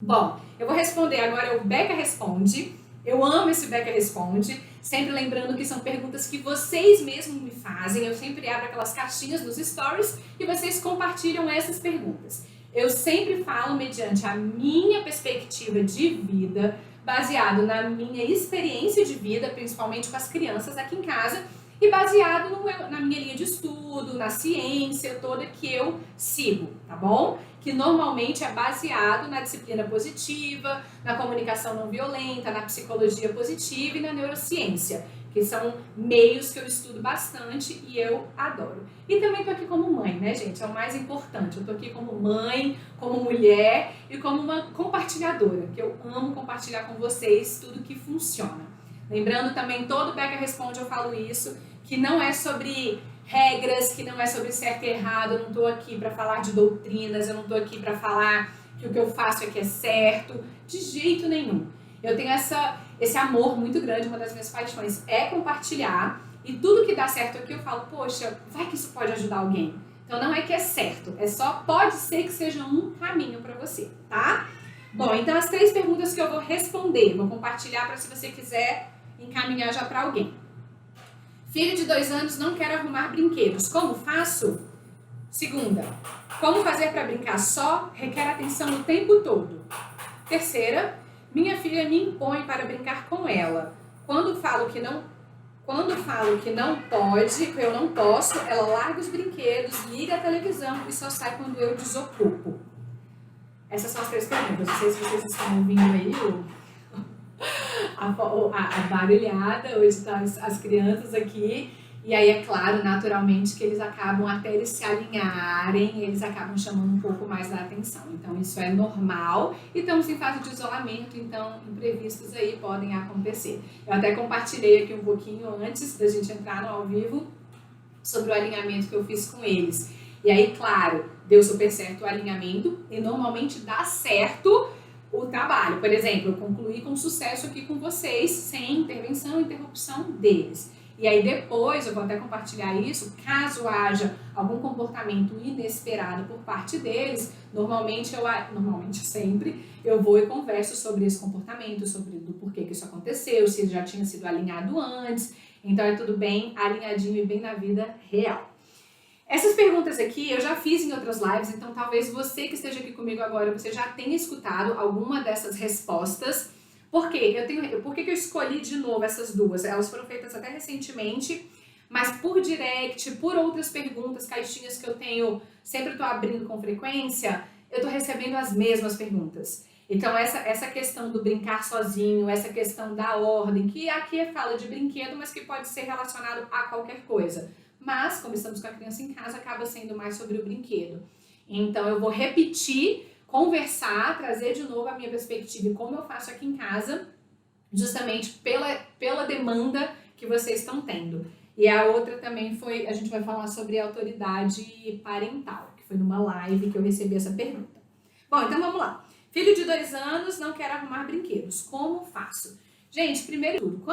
Bom, eu vou responder agora o Beca Responde. Eu amo esse Beca Responde, sempre lembrando que são perguntas que vocês mesmos me fazem. Eu sempre abro aquelas caixinhas nos stories e vocês compartilham essas perguntas. Eu sempre falo mediante a minha perspectiva de vida, baseado na minha experiência de vida, principalmente com as crianças aqui em casa, e baseado na minha linha de estudo, na ciência toda que eu sigo, tá bom? Que normalmente é baseado na disciplina positiva, na comunicação não violenta, na psicologia positiva e na neurociência, que são meios que eu estudo bastante e eu adoro. E também tô aqui como mãe, né, gente? É o mais importante. Eu tô aqui como mãe, como mulher e como uma compartilhadora, que eu amo compartilhar com vocês tudo que funciona. Lembrando também, todo Beca Responde eu falo isso, que não é sobre regras, que não é sobre certo e errado. Eu não estou aqui para falar de doutrinas, eu não estou aqui para falar que o que eu faço é que é certo, de jeito nenhum. Eu tenho esse amor muito grande, uma das minhas paixões é compartilhar, e tudo que dá certo aqui eu falo, poxa, vai que isso pode ajudar alguém. Então não é que é certo, é só pode ser que seja um caminho para você, tá? Bom, então as 3 perguntas que eu vou responder, vou compartilhar para se você quiser encaminhar já para alguém. Filho de 2 anos não quer arrumar brinquedos. Como faço? Segunda, como fazer para brincar só? Requer atenção o tempo todo. Terceira, minha filha me impõe para brincar com ela. Quando falo que não pode, que eu não posso, ela larga os brinquedos, liga a televisão e só sai quando eu desocupo. Essas são as 3 perguntas. Não sei se vocês estão ouvindo aí a barulhada, hoje estão as crianças aqui, e aí é claro, naturalmente, que eles acabam, até eles se alinharem, eles acabam chamando um pouco mais da atenção. Então isso é normal, e estamos em fase de isolamento, então imprevistos aí podem acontecer. Eu até compartilhei aqui um pouquinho antes da gente entrar no ao vivo sobre o alinhamento que eu fiz com eles. E aí, claro, deu super certo o alinhamento, e normalmente dá certo o trabalho. Por exemplo, eu concluí com sucesso aqui com vocês, sem intervenção e interrupção deles. E aí depois, eu vou até compartilhar isso, caso haja algum comportamento inesperado por parte deles, normalmente sempre, eu vou e converso sobre esse comportamento, sobre do porquê que isso aconteceu, se ele já tinha sido alinhado antes. Então é tudo bem alinhadinho e bem na vida real. Essas perguntas aqui eu já fiz em outras lives, então talvez você que esteja aqui comigo agora, você já tenha escutado alguma dessas respostas. Por quê? Por que eu escolhi de novo essas 2? Elas foram feitas até recentemente, mas por direct, por outras perguntas, caixinhas que eu tenho, sempre estou abrindo com frequência, eu estou recebendo as mesmas perguntas. Então essa questão do brincar sozinho, essa questão da ordem, que aqui fala de brinquedo, mas que pode ser relacionado a qualquer coisa. Mas, como estamos com a criança em casa, acaba sendo mais sobre o brinquedo. Então, eu vou repetir, conversar, trazer de novo a minha perspectiva e como eu faço aqui em casa, justamente pela demanda que vocês estão tendo. E a outra também foi, a gente vai falar sobre autoridade parental, que foi numa live que eu recebi essa pergunta. Bom, então vamos lá. Filho de 2 anos não quer arrumar brinquedos. Como faço? Gente, primeiro de tudo,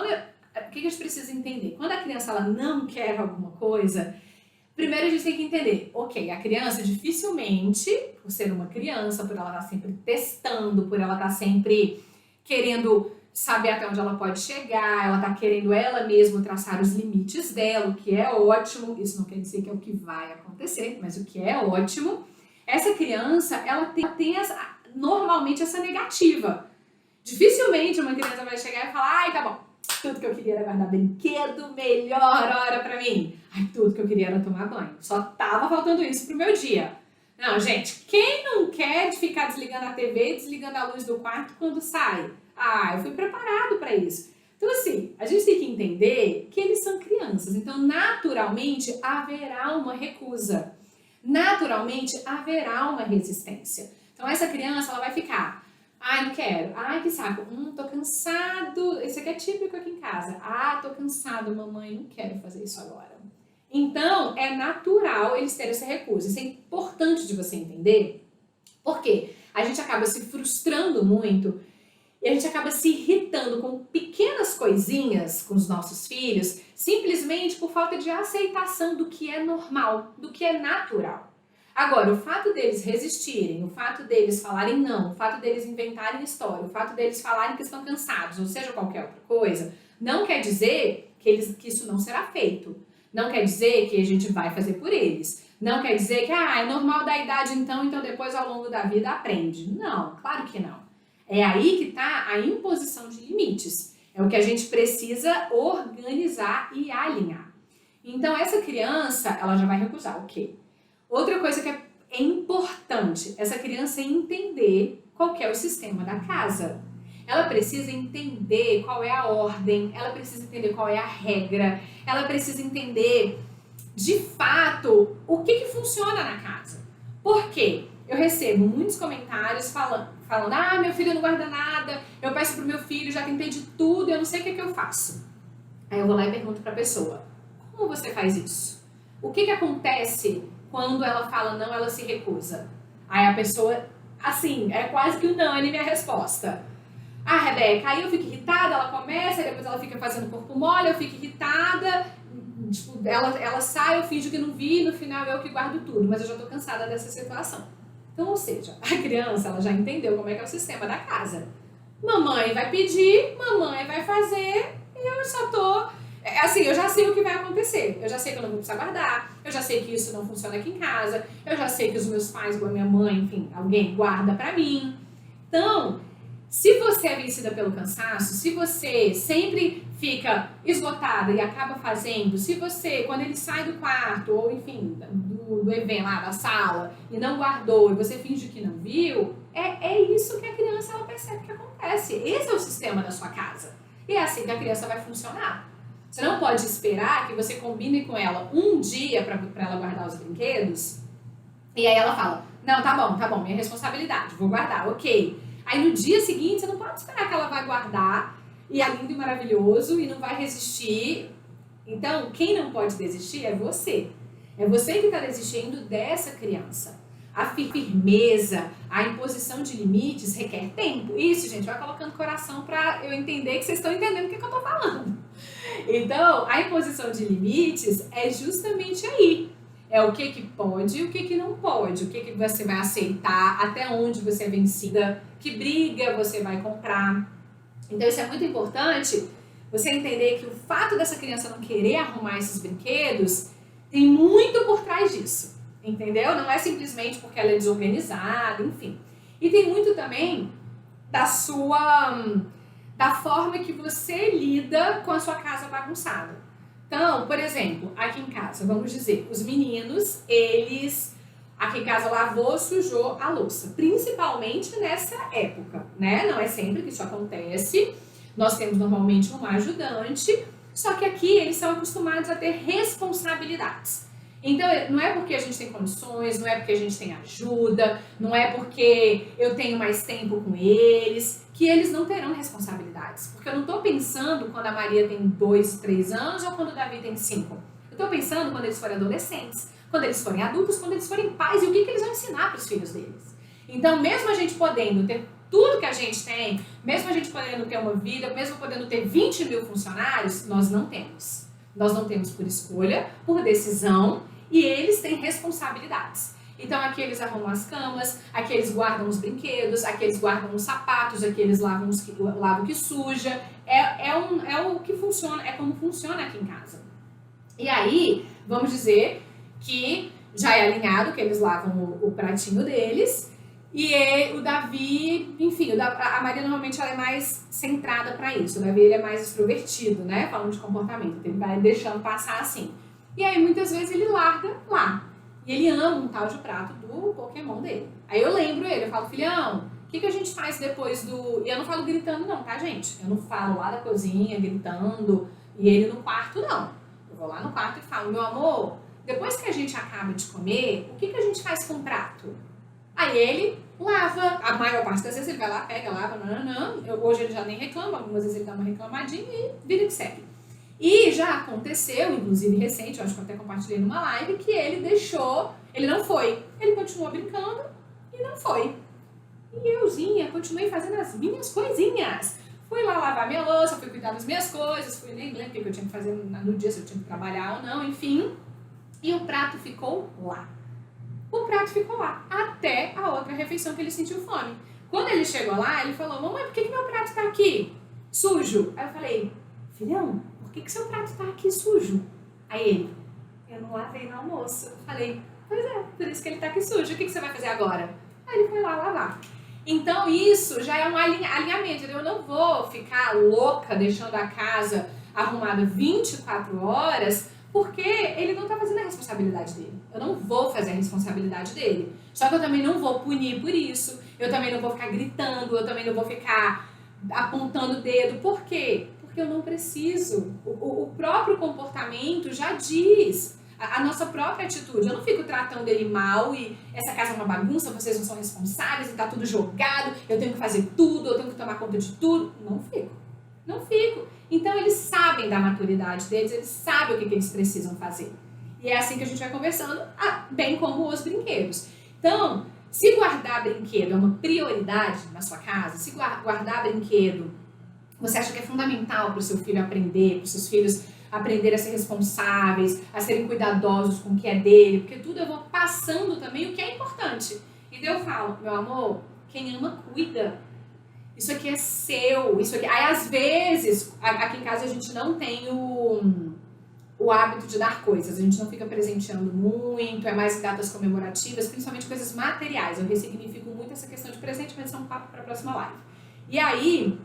o que a gente precisa entender? Quando a criança ela não quer alguma coisa, primeiro a gente tem que entender, ok, a criança dificilmente, por ser uma criança, por ela estar sempre testando, por ela estar sempre querendo saber até onde ela pode chegar, ela está querendo ela mesma traçar os limites dela, o que é ótimo, isso não quer dizer que é o que vai acontecer, mas o que é ótimo, essa criança, ela tem normalmente essa negativa. Dificilmente uma criança vai chegar e falar, ai, tá bom, tudo que eu queria era guardar brinquedo, melhor hora pra mim. Ai, tudo que eu queria era tomar banho. Só tava faltando isso pro meu dia. Não, gente, quem não quer ficar desligando a TV e desligando a luz do quarto quando sai? Ah, eu fui preparado pra isso. Então, assim, a gente tem que entender que eles são crianças. Então, naturalmente, haverá uma recusa. Naturalmente, haverá uma resistência. Então, essa criança, ela vai ficar... Ai, não quero. Ai, que saco. Tô cansado. Isso aqui é típico aqui em casa. Ah, tô cansado, mamãe. Não quero fazer isso agora. Então, é natural eles terem essa recusa. Isso é importante de você entender. Porque a gente acaba se frustrando muito e a gente acaba se irritando com pequenas coisinhas com os nossos filhos, simplesmente por falta de aceitação do que é normal, do que é natural. Agora, o fato deles resistirem, o fato deles falarem não, o fato deles inventarem história, o fato deles falarem que estão cansados, ou seja, qualquer outra coisa, não quer dizer que isso não será feito. Não quer dizer que a gente vai fazer por eles. Não quer dizer que é normal da idade então depois ao longo da vida aprende. Não, claro que não. É aí que está a imposição de limites. É o que a gente precisa organizar e alinhar. Então, essa criança, ela já vai recusar o quê? Outra coisa que é importante, essa criança entender qual que é o sistema da casa. Ela precisa entender qual é a ordem, ela precisa entender qual é a regra, ela precisa entender, de fato, o que funciona na casa. Por quê? Eu recebo muitos comentários falando, meu filho não guarda nada, eu peço pro meu filho, já tentei de tudo, eu não sei o que eu faço. Aí eu vou lá e pergunto pra pessoa, como você faz isso? O que acontece quando ela fala não, ela se recusa? Aí a pessoa, assim, é quase que unânime a resposta. Rebeca, aí eu fico irritada, ela começa, aí depois ela fica fazendo corpo mole, eu fico irritada, tipo, ela sai, eu finjo que não vi, no final eu que guardo tudo, mas eu já tô cansada dessa situação. Então, ou seja, a criança, ela já entendeu como é que é o sistema da casa. Mamãe vai pedir, mamãe vai fazer, e eu só tô... Assim, eu já sei o que vai acontecer, eu já sei que eu não vou precisar guardar, eu já sei que isso não funciona aqui em casa, eu já sei que os meus pais, ou a minha mãe, enfim, alguém guarda pra mim. Então, se você é vencida pelo cansaço, se você sempre fica esgotada e acaba fazendo, se você, quando ele sai do quarto, ou enfim, do evento lá, da sala, e não guardou, e você finge que não viu, é isso que a criança ela percebe que acontece. Esse é o sistema da sua casa. E é assim que a criança vai funcionar. Você não pode esperar que você combine com ela um dia para ela guardar os brinquedos, e aí ela fala, não, tá bom, minha responsabilidade, vou guardar, ok. Aí no dia seguinte você não pode esperar que ela vai guardar e é lindo e maravilhoso e não vai resistir. Então, quem não pode desistir é você. É você que está desistindo dessa criança. A firmeza, a imposição de limites requer tempo. Isso, gente, vai colocando coração para eu entender que vocês estão entendendo o que eu estou falando. Então, a imposição de limites é justamente aí. É o que pode e o que não pode. O que você vai aceitar, até onde você é vencida, que briga você vai comprar. Então, isso é muito importante, você entender que o fato dessa criança não querer arrumar esses brinquedos tem muito por trás disso, entendeu? Não é simplesmente porque ela é desorganizada, enfim. E tem muito também da forma que você lida com a sua casa bagunçada. Então, por exemplo, aqui em casa, vamos dizer, os meninos, eles aqui em casa lavou, sujou a louça, principalmente nessa época, né? Não é sempre que isso acontece, nós temos normalmente uma ajudante, só que aqui eles são acostumados a ter responsabilidades. Então, não é porque a gente tem condições, não é porque a gente tem ajuda, não é porque eu tenho mais tempo com eles, que eles não terão responsabilidades. Porque eu não estou pensando quando a Maria tem 2, 3 anos ou quando o Davi tem 5. Eu estou pensando quando eles forem adolescentes, quando eles forem adultos, quando eles forem pais e o que eles vão ensinar para os filhos deles. Então, mesmo a gente podendo ter tudo que a gente tem, mesmo a gente podendo ter uma vida, mesmo podendo ter 20 mil funcionários, nós não temos. Nós não temos por escolha, por decisão, e eles têm responsabilidades. Então, aqui eles arrumam as camas, aqui eles guardam os brinquedos, aqui eles guardam os sapatos, aqui eles lavam o que suja. É o que funciona, é como funciona aqui em casa. E aí, vamos dizer que já é alinhado, que eles lavam o pratinho deles, e o Davi, enfim, a Maria normalmente ela é mais centrada para isso, o Davi ele é mais extrovertido, né, falando de comportamento, ele vai deixando passar assim. E aí muitas vezes ele larga lá, e ele ama um tal de prato do Pokémon dele. Aí eu lembro ele, eu falo, filhão, o que a gente faz depois do... E eu não falo gritando não, tá, gente? Eu não falo lá da cozinha gritando, e ele no quarto não. Eu vou lá no quarto e falo, meu amor, depois que a gente acaba de comer, o que a gente faz com o prato? Aí ele lava, a maior parte das vezes ele vai lá, pega, lava, hoje ele já nem reclama, algumas vezes ele dá uma reclamadinha e vida que segue. E já aconteceu, inclusive recente, eu acho que eu até compartilhei numa live, que ele ele não foi, ele continuou brincando e não foi. E euzinha, continuei fazendo as minhas coisinhas. Fui lá lavar minha louça, fui cuidar das minhas coisas, nem lembro o que eu tinha que fazer no dia, se eu tinha que trabalhar ou não, enfim. E o prato ficou lá. o prato ficou lá, até a outra refeição que ele sentiu fome. Quando ele chegou lá, ele falou, mamãe, por que meu prato tá aqui sujo? Aí eu falei, filhão, por que seu prato tá aqui sujo? Aí ele, eu não lavei no almoço. Eu falei, pois é, por isso que ele tá aqui sujo, o que você vai fazer agora? Aí ele foi lá lavar. Então isso já é um alinhamento, eu não vou ficar louca deixando a casa arrumada 24 horas, porque ele não tá fazendo a responsabilidade dele. Eu não vou fazer a responsabilidade dele. Só que eu também não vou punir por isso, eu também não vou ficar gritando, eu também não vou ficar apontando o dedo. Por quê? Porque eu não preciso. O próprio comportamento já diz. A nossa própria atitude. Eu não fico tratando ele mal e essa casa é uma bagunça, vocês não são responsáveis e tá tudo jogado, eu tenho que fazer tudo, eu tenho que tomar conta de tudo. Não fico. Não fico. Então eles sabem da maturidade deles, eles sabem o que eles precisam fazer. E é assim que a gente vai conversando, bem como os brinquedos. Então, se guardar brinquedo é uma prioridade na sua casa, se guardar brinquedo, você acha que é fundamental para o seu filho aprender, para os seus filhos aprender a ser responsáveis, a serem cuidadosos com o que é dele, porque tudo eu vou passando também o que é importante. Então eu falo, meu amor, quem ama cuida. Isso aqui é seu, isso aqui. Aí às vezes, aqui em casa a gente não tem o hábito de dar coisas, a gente não fica presenteando muito, é mais datas comemorativas, principalmente coisas materiais. Eu ressignifico muito essa questão de presente, mas isso é um papo para a próxima live. E aí,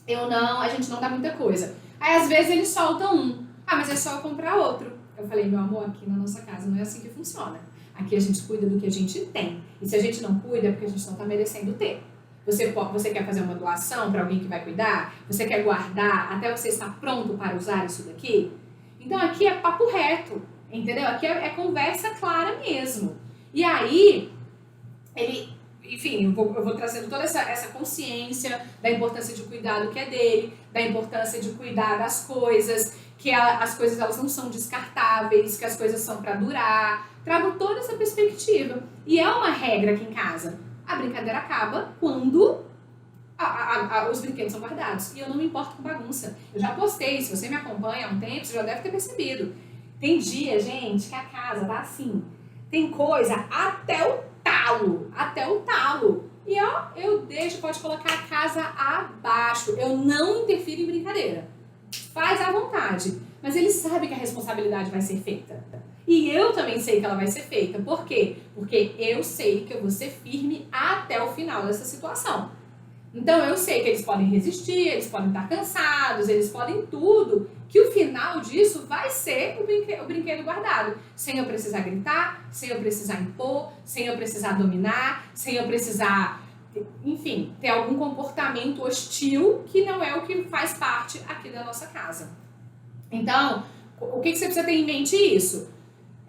a gente não dá muita coisa. Aí às vezes eles soltam mas é só eu comprar outro. Eu falei, meu amor, aqui na nossa casa não é assim que funciona. Aqui a gente cuida do que a gente tem. E se a gente não cuida, é porque a gente não está merecendo ter. Você quer fazer uma doação para alguém que vai cuidar? Você quer guardar até você estar pronto para usar isso daqui? Então aqui é papo reto, entendeu? Aqui é conversa clara mesmo. E aí, enfim, eu vou trazendo toda essa consciência da importância de cuidar do que é dele, da importância de cuidar das coisas, que as coisas elas não são descartáveis, que as coisas são para durar. Trago toda essa perspectiva. E é uma regra aqui em casa. A brincadeira acaba quando os brinquedos são guardados. E eu não me importo com bagunça. Eu já postei, se você me acompanha há um tempo, você já deve ter percebido. Tem dia, gente, que a casa tá assim. Tem coisa até o talo. E eu deixo, pode colocar a casa abaixo. Eu não interfiro em brincadeira. Faz à vontade. Mas ele sabe que a responsabilidade vai ser feita. E eu também sei que ela vai ser feita. Por quê? Porque eu sei que eu vou ser firme até o final dessa situação. Então eu sei que eles podem resistir, eles podem estar cansados, eles podem tudo, que o final disso vai ser o brinquedo guardado. Sem eu precisar gritar, sem eu precisar impor, sem eu precisar dominar, sem eu precisar, enfim, ter algum comportamento hostil que não é o que faz parte aqui da nossa casa. Então, o que você precisa ter em mente isso?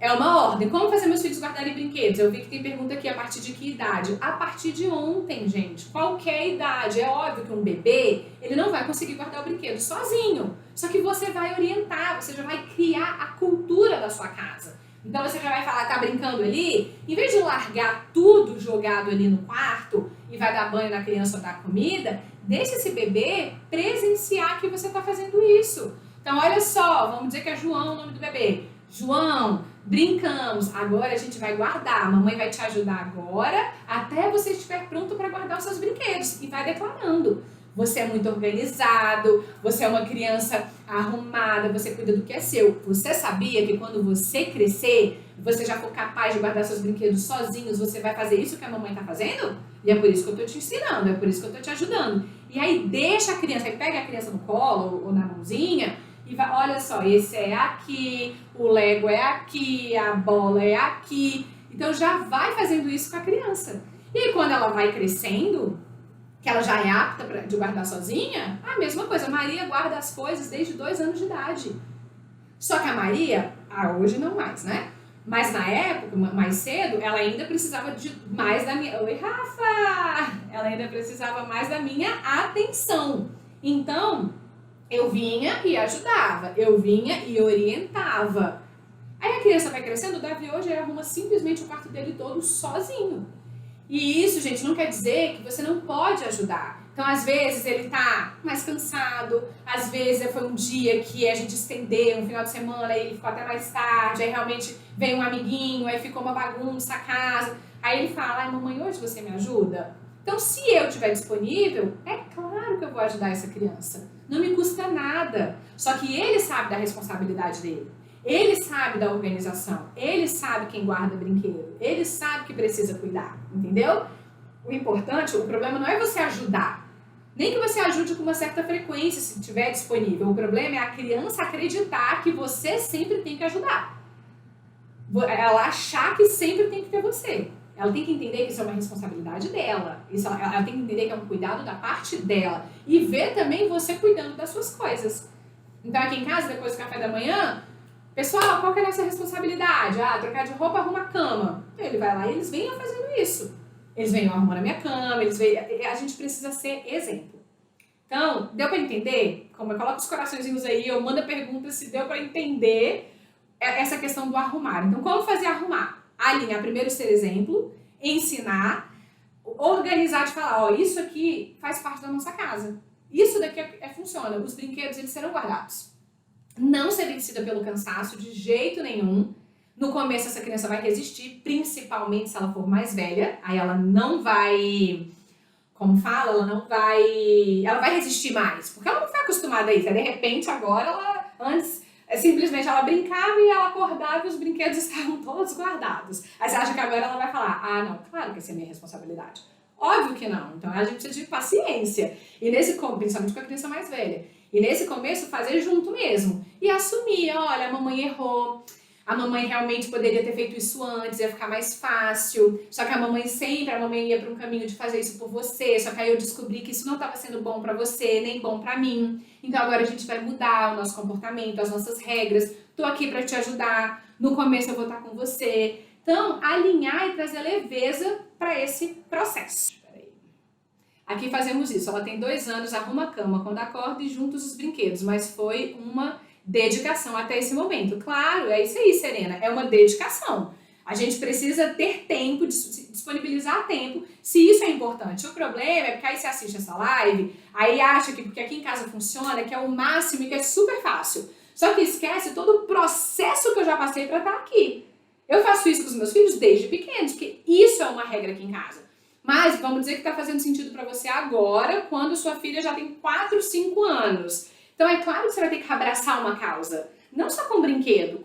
É uma ordem. Como fazer meus filhos guardarem brinquedos? Eu vi que tem pergunta aqui, a partir de que idade? A partir de ontem, gente. Qualquer idade. É óbvio que um bebê, ele não vai conseguir guardar o brinquedo sozinho. Só que você vai orientar, você já vai criar a cultura da sua casa. Então você já vai falar, tá brincando ali? Em vez de largar tudo jogado ali no quarto e vai dar banho na criança ou dar comida, deixa esse bebê presenciar que você tá fazendo isso. Então olha só, vamos dizer que é João o nome do bebê. João, brincamos, agora a gente vai guardar, a mamãe vai te ajudar agora até você estiver pronto para guardar os seus brinquedos. E vai declarando, você é muito organizado, você é uma criança arrumada, você cuida do que é seu. Você sabia que quando você crescer, você já for capaz de guardar seus brinquedos sozinhos, você vai fazer isso que a mamãe está fazendo? E é por isso que eu estou te ensinando, é por isso que eu estou te ajudando. E aí deixa a criança, aí pega a criança no colo ou na mãozinha, e vai, olha só, esse é aqui, o Lego é aqui, a bola é aqui. Então já vai fazendo isso com a criança. E aí, quando ela vai crescendo, que ela já é apta de guardar sozinha, a mesma coisa. A Maria guarda as coisas desde 2 anos de idade. Só que a Maria, hoje não mais, né? Mas na época, mais cedo, ela ainda precisava de mais da minha... Oi, Rafa! Ela ainda precisava mais da minha atenção. Então, eu vinha e ajudava, eu vinha e orientava. Aí a criança vai crescendo, o Davi hoje arruma simplesmente o quarto dele todo sozinho. E isso, gente, não quer dizer que você não pode ajudar. Então, às vezes, ele tá mais cansado, às vezes foi um dia que a gente estendeu, um final de semana, aí ele ficou até mais tarde, aí realmente veio um amiguinho, aí ficou uma bagunça a casa. Aí ele fala, ai mamãe, hoje você me ajuda? Então, se eu estiver disponível, é claro que eu vou ajudar essa criança. Não me custa nada. Só que ele sabe da responsabilidade dele. Ele sabe da organização. Ele sabe quem guarda brinquedo. Ele sabe que precisa cuidar, entendeu? O importante, o problema não é você ajudar. Nem que você ajude com uma certa frequência, se estiver disponível. O problema é a criança acreditar que você sempre tem que ajudar. Ela achar que sempre tem que ter você. Ela tem que entender que isso é uma responsabilidade dela. Ela tem que entender que é um cuidado da parte dela. E ver também você cuidando das suas coisas. Então, aqui em casa, depois do café da manhã, pessoal, qual que é a nossa responsabilidade? Ah, trocar de roupa, arrumar a cama. Ele vai lá e eles vêm fazendo isso. Eles vêm arrumando a minha cama, a gente precisa ser exemplo. Então, deu para entender? Como eu coloco os coraçõezinhos aí, eu mando a pergunta se deu para entender essa questão do arrumar. Então, como fazer arrumar? Alinhar primeiro ser exemplo, ensinar, organizar de falar, ó, isso aqui faz parte da nossa casa. Isso daqui funciona. Os brinquedos, eles serão guardados. Não ser vencida pelo cansaço de jeito nenhum. No começo, essa criança vai resistir, principalmente se ela for mais velha. Aí ela não vai, como fala, ela vai resistir mais. Porque ela não foi acostumada a isso. Aí, de repente, agora, simplesmente ela brincava e ela acordava e os brinquedos estavam todos guardados. Aí você acha que agora ela vai falar, ah, não, claro que essa é minha responsabilidade. Óbvio que não. Então, a gente precisa de paciência. E principalmente com a criança mais velha. E nesse começo, fazer junto mesmo. E assumir, olha, a mamãe errou. A mamãe realmente poderia ter feito isso antes, ia ficar mais fácil. Só que a mamãe ia para um caminho de fazer isso por você. Só que aí eu descobri que isso não estava sendo bom para você, nem bom para mim. Então agora a gente vai mudar o nosso comportamento, as nossas regras. Tô aqui para te ajudar. No começo eu vou estar com você. Então, alinhar e trazer leveza para esse processo. Aqui fazemos isso. Ela tem 2 anos, arruma a cama quando acorda e juntos os brinquedos. Mas foi uma dedicação até esse momento. Claro, é isso aí, Serena. É uma dedicação. A gente precisa ter tempo, disponibilizar tempo, se isso é importante. O problema é porque aí você assiste essa live, aí acha que porque aqui em casa funciona, que é o máximo e que é super fácil. Só que esquece todo o processo que eu já passei para estar aqui. Eu faço isso com os meus filhos desde pequenos, porque isso é uma regra aqui em casa. Mas vamos dizer que está fazendo sentido para você agora, quando sua filha já tem 4, 5 anos. Então é claro que você vai ter que abraçar uma causa. Não só com brinquedo,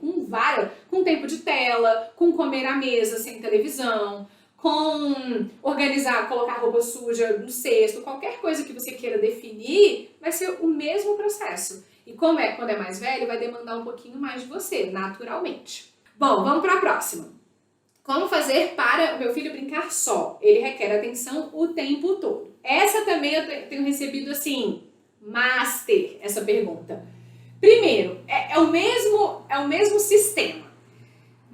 com tempo de tela, com comer à mesa sem televisão, com organizar, colocar roupa suja no cesto, qualquer coisa que você queira definir, vai ser o mesmo processo. E quando é mais velho, vai demandar um pouquinho mais de você, naturalmente. Bom, vamos para a próxima. Como fazer para o meu filho brincar só? Ele requer atenção o tempo todo. Essa também eu tenho recebido assim, master, essa pergunta. Primeiro, é o mesmo sistema.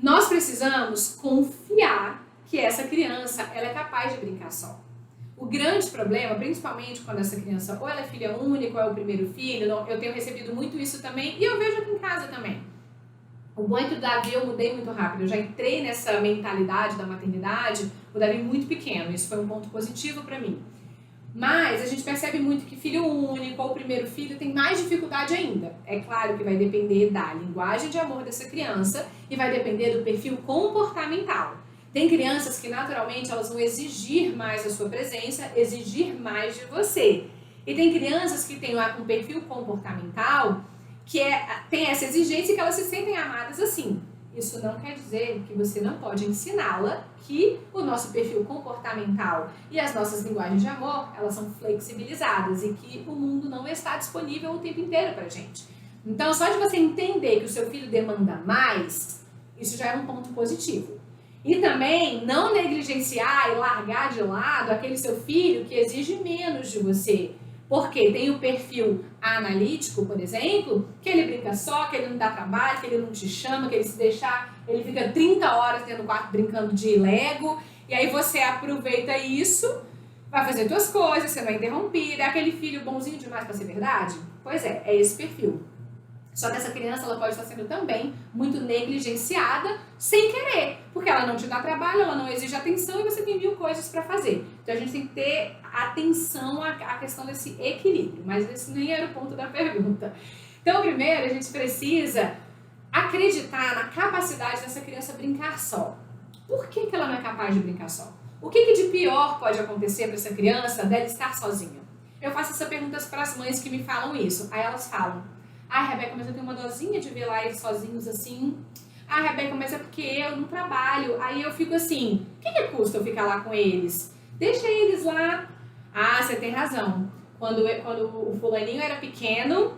Nós precisamos confiar que essa criança ela é capaz de brincar só. O grande problema, principalmente quando essa criança ou ela é filha única ou é o primeiro filho, eu tenho recebido muito isso também e eu vejo aqui em casa também. O bom é que o Davi eu mudei muito rápido, eu já entrei nessa mentalidade da maternidade, o Davi muito pequeno, isso foi um ponto positivo para mim. Mas a gente percebe muito que filho único ou primeiro filho tem mais dificuldade ainda. É claro que vai depender da linguagem de amor dessa criança e vai depender do perfil comportamental. Tem crianças que naturalmente elas vão exigir mais a sua presença, exigir mais de você. E tem crianças que têm um perfil comportamental que tem essa exigência e que elas se sentem amadas assim. Isso não quer dizer que você não pode ensiná-la que o nosso perfil comportamental e as nossas linguagens de amor, elas são flexibilizadas e que o mundo não está disponível o tempo inteiro pra gente. Então, só de você entender que o seu filho demanda mais, isso já é um ponto positivo. E também não negligenciar e largar de lado aquele seu filho que exige menos de você. Porque tem o perfil analítico, por exemplo, que ele brinca só, que ele não dá trabalho, que ele não te chama, que ele se deixar, ele fica 30 horas dentro do quarto brincando de Lego, e aí você aproveita isso, vai fazer suas coisas, você não é interrompida, é aquele filho bonzinho demais para ser verdade? Pois é esse perfil. Só que essa criança ela pode estar sendo também muito negligenciada sem querer, porque ela não te dá trabalho, ela não exige atenção e você tem mil coisas para fazer. Então a gente tem que ter atenção à questão desse equilíbrio, mas esse nem era o ponto da pergunta. Então primeiro a gente precisa acreditar na capacidade dessa criança brincar só. Por que ela não é capaz de brincar só? O que de pior pode acontecer para essa criança dela estar sozinha? Eu faço essas perguntas para as mães que me falam isso. Aí elas falam: ai, Rebeca, mas eu tenho uma dosinha de ver lá eles sozinhos assim. Ah, Rebeca, mas é porque eu não trabalho. Aí eu fico assim, o que custa eu ficar lá com eles? Deixa eles lá. Ah, você tem razão. Quando o fulaninho era pequeno,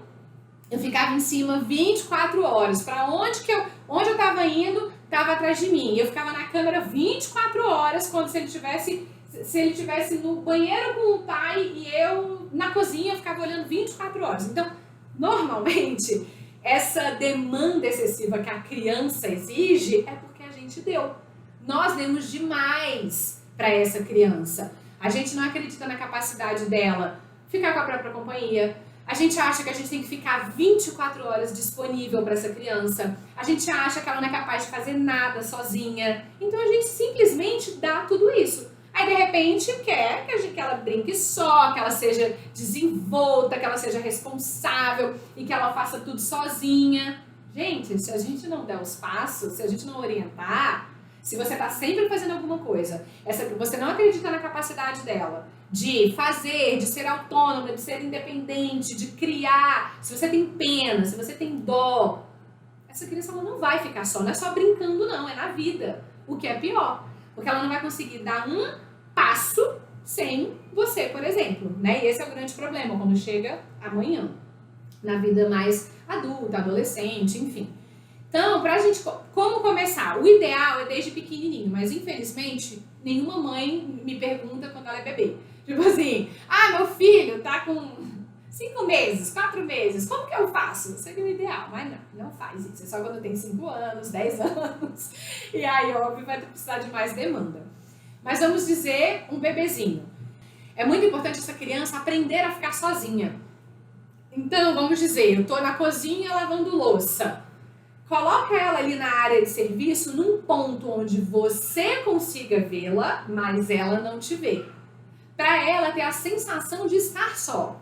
eu ficava em cima 24 horas. Para onde eu tava indo, tava atrás de mim. Eu ficava na câmera 24 horas, quando se ele tivesse no banheiro com o pai e eu na cozinha, eu ficava olhando 24 horas. Então, normalmente, essa demanda excessiva que a criança exige é porque a gente deu. Nós demos demais para essa criança. A gente não acredita na capacidade dela ficar com a própria companhia. A gente acha que a gente tem que ficar 24 horas disponível para essa criança. A gente acha que ela não é capaz de fazer nada sozinha. Então a gente simplesmente dá tudo isso. Aí de repente quer que ela brinque só, que ela seja desenvolta, que ela seja responsável e que ela faça tudo sozinha. Gente, se a gente não der os passos, se a gente não orientar, se você está sempre fazendo alguma coisa, você não acredita na capacidade dela de fazer, de ser autônoma, de ser independente, de criar, se você tem pena, se você tem dó, essa criança ela não vai ficar só, não é só brincando não, é na vida, o que é pior, porque ela não vai conseguir dar um passo sem você, por exemplo, né? E esse é o grande problema quando chega amanhã, na vida mais adulta, adolescente, enfim. Então, pra gente, como começar? O ideal é desde pequenininho, mas infelizmente, nenhuma mãe me pergunta quando ela é bebê. Tipo assim, meu filho tá com 5 meses, 4 meses, como que eu faço? Seria o ideal, mas não faz isso. É só quando tem 5 anos, 10 anos, e aí, óbvio, vai precisar de mais demanda. Mas vamos dizer, um bebezinho. É muito importante essa criança aprender a ficar sozinha. Então, vamos dizer, eu tô na cozinha lavando louça. Coloca ela ali na área de serviço num ponto onde você consiga vê-la, mas ela não te vê. Para ela ter a sensação de estar só.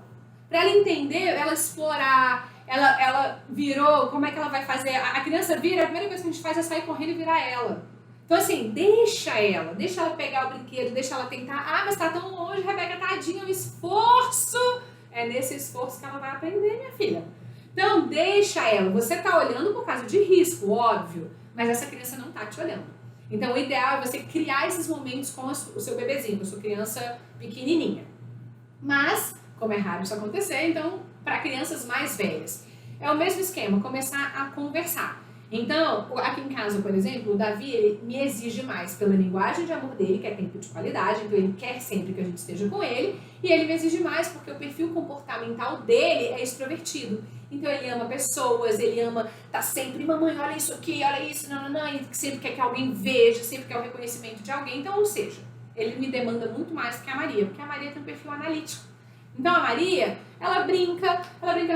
Para ela entender, ela explorar, ela virou, como é que ela vai fazer? A criança vira, a primeira coisa que a gente faz é sair correndo e virar ela. Então assim, deixa ela pegar o brinquedo, deixa ela tentar. Mas tá tão longe, Rebeca, tadinha, o esforço. É nesse esforço que ela vai aprender, minha filha. Então, deixa ela. Você tá olhando por causa de risco, óbvio, mas essa criança não tá te olhando. Então, o ideal é você criar esses momentos com o seu bebezinho, com a sua criança pequenininha. Mas, como é raro isso acontecer, então, para crianças mais velhas, é o mesmo esquema, começar a conversar. Então, aqui em casa, por exemplo, o Davi, ele me exige mais pela linguagem de amor dele, que é tempo de qualidade, então ele quer sempre que a gente esteja com ele, e ele me exige mais porque o perfil comportamental dele é extrovertido. Então ele ama pessoas, ele ama tá sempre, mamãe, olha isso aqui, olha isso, não, ele sempre quer que alguém veja, sempre quer o reconhecimento de alguém, então, ou seja, ele me demanda muito mais que a Maria, porque a Maria tem um perfil analítico. Então a Maria, ela brinca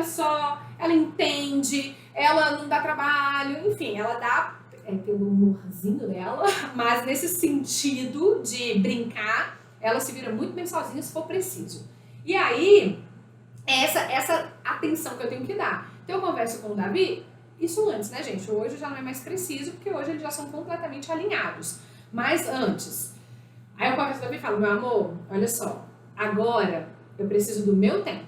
só, ela entende, ela não dá trabalho, enfim, ela dá pelo humorzinho dela, mas nesse sentido de brincar, ela se vira muito bem sozinha se for preciso. E aí, essa atenção que eu tenho que dar. Então eu converso com o Davi, isso antes, né, gente? Hoje já não é mais preciso, porque hoje eles já são completamente alinhados. Mas antes. Aí eu converso com o Davi e falo, meu amor, olha só, agora eu preciso do meu tempo.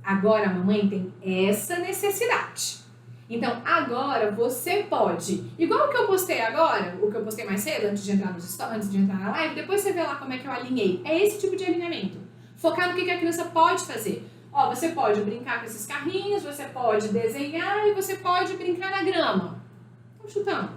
Agora a mamãe tem essa necessidade. Então, agora você pode, igual o que eu postei agora, o que eu postei mais cedo, antes de entrar nos stories, antes de entrar na live, depois você vê lá como é que eu alinhei. É esse tipo de alinhamento. Focar no que a criança pode fazer. Você pode brincar com esses carrinhos, você pode desenhar e você pode brincar na grama. Estão chutando.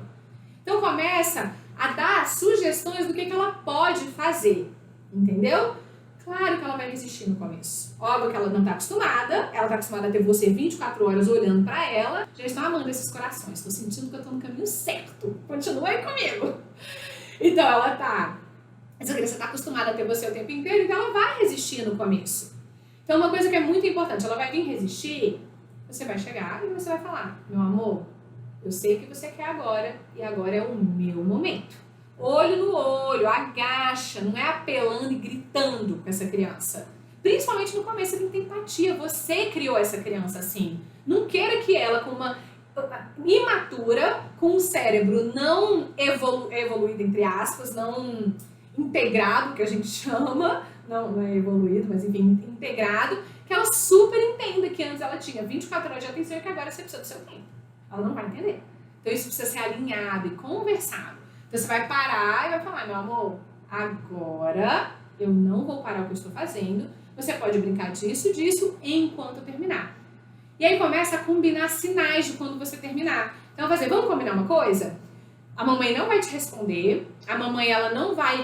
Então, começa a dar sugestões do que ela pode fazer. Entendeu? Claro que ela vai resistir no começo. Óbvio que ela não está acostumada, ela está acostumada a ter você 24 horas olhando para ela. Já estão amando esses corações, estou sentindo que eu estou no caminho certo. Continua aí comigo. Então essa criança está acostumada a ter você o tempo inteiro, então ela vai resistir no começo. Então uma coisa que é muito importante, ela vai vir resistir, você vai chegar e você vai falar, meu amor, eu sei o que você quer agora e agora é o meu momento. Olho no olho, agacha, não é apelando e gritando com essa criança. Principalmente no começo, tem que ter empatia. Você criou essa criança assim. Não queira que ela, com uma imatura, com um cérebro não evoluído, entre aspas, não integrado, que a gente chama, não é evoluído, mas enfim, integrado, que ela super entenda que antes ela tinha 24 horas de atenção e que agora você precisa do seu tempo. Ela não vai entender. Então isso precisa ser alinhado e conversado. Então você vai parar e vai falar, meu amor, agora eu não vou parar o que eu estou fazendo, você pode brincar disso enquanto eu terminar. E aí começa a combinar sinais de quando você terminar. Então vai dizer, vamos combinar uma coisa? A mamãe não vai te responder, a mamãe ela não vai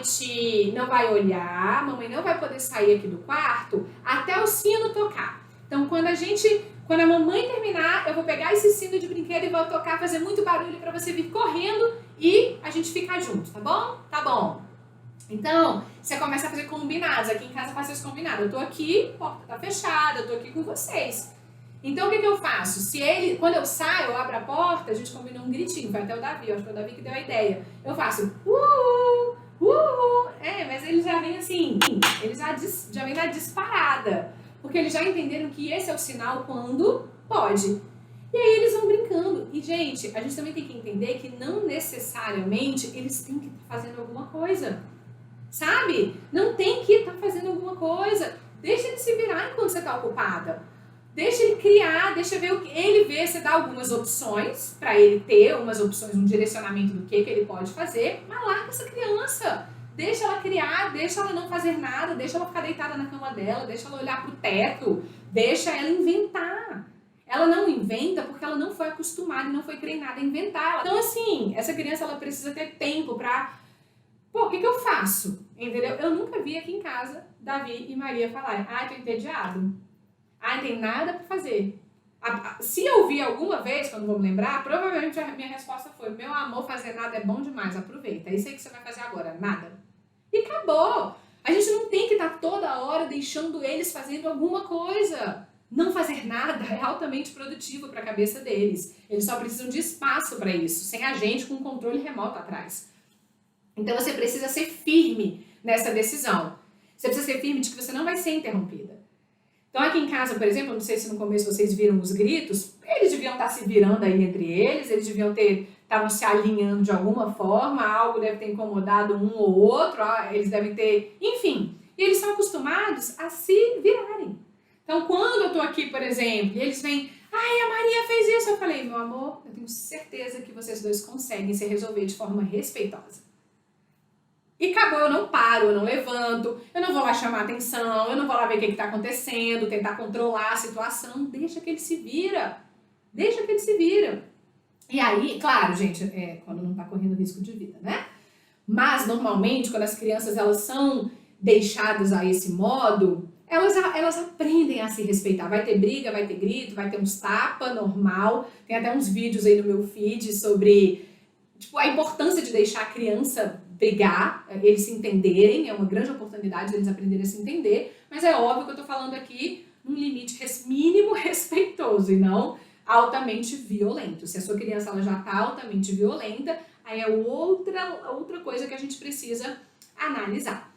olhar, a mamãe não vai poder sair aqui do quarto até o sino tocar. Então quando a mamãe terminar, eu vou pegar esse sino de brinquedo e vou tocar, fazer muito barulho para você vir correndo e a gente ficar junto, tá bom? Tá bom. Então, você começa a fazer combinados. Aqui em casa eu faço esse combinado. Eu tô aqui, a porta tá fechada, eu tô aqui com vocês. Então, o que eu faço? Quando eu saio, eu abro a porta, a gente combina um gritinho. Foi até o Davi, eu acho que foi o Davi que deu a ideia. Eu faço, mas eles já vêm assim, eles já vêm na disparada. Porque eles já entenderam que esse é o sinal quando pode. E aí eles vão brincando. E, gente, a gente também tem que entender que não necessariamente eles têm que estar fazendo alguma coisa. Sabe? Não tem que estar fazendo alguma coisa. Deixa ele se virar enquanto você está ocupada. Deixa ele criar, deixa ver o que ele vê, você dá algumas opções para ele ter, um direcionamento do que ele pode fazer, mas larga essa criança. Deixa ela criar, deixa ela não fazer nada, deixa ela ficar deitada na cama dela, deixa ela olhar pro teto, deixa ela inventar. Ela não inventa porque ela não foi acostumada e não foi treinada a inventar. Então, assim, essa criança ela precisa ter tempo pra... Pô, o que eu faço? Entendeu? Eu nunca vi aqui em casa Davi e Maria falarem, tô entediado. Não tem nada pra fazer. Se eu vi alguma vez, quando vou me lembrar, provavelmente a minha resposta foi, meu amor, fazer nada é bom demais, aproveita. É isso aí que você vai fazer agora, nada. E acabou. A gente não tem que estar toda hora deixando eles fazendo alguma coisa. Não fazer nada é altamente produtivo para a cabeça deles. Eles só precisam de espaço para isso, sem a gente com um controle remoto atrás. Então você precisa ser firme nessa decisão. Você precisa ser firme de que você não vai ser interrompida. Então aqui em casa, por exemplo, não sei se no começo vocês viram os gritos, eles deviam estar se virando aí entre eles estavam se alinhando de alguma forma, algo deve ter incomodado um ou outro, eles devem ter, enfim. E eles são acostumados a se virarem. Então quando eu tô aqui, por exemplo, e eles vêm, a Maria fez isso, eu falei, meu amor, eu tenho certeza que vocês dois conseguem se resolver de forma respeitosa. E acabou, eu não paro, eu não levanto, eu não vou lá chamar atenção, eu não vou lá ver o que está acontecendo, tentar controlar a situação, deixa que ele se vira. Deixa que ele se vira. E aí, claro, gente, quando não está correndo risco de vida, né? Mas, normalmente, quando as crianças elas são deixadas a esse modo, elas aprendem a se respeitar. Vai ter briga, vai ter grito, vai ter uns tapas, normal. Tem até uns vídeos aí no meu feed sobre a importância de deixar a criança brigar, eles se entenderem, é uma grande oportunidade deles aprenderem a se entender, mas é óbvio que eu tô falando aqui num limite mínimo respeitoso e não altamente violento. Se a sua criança ela já tá altamente violenta, aí é outra coisa que a gente precisa analisar.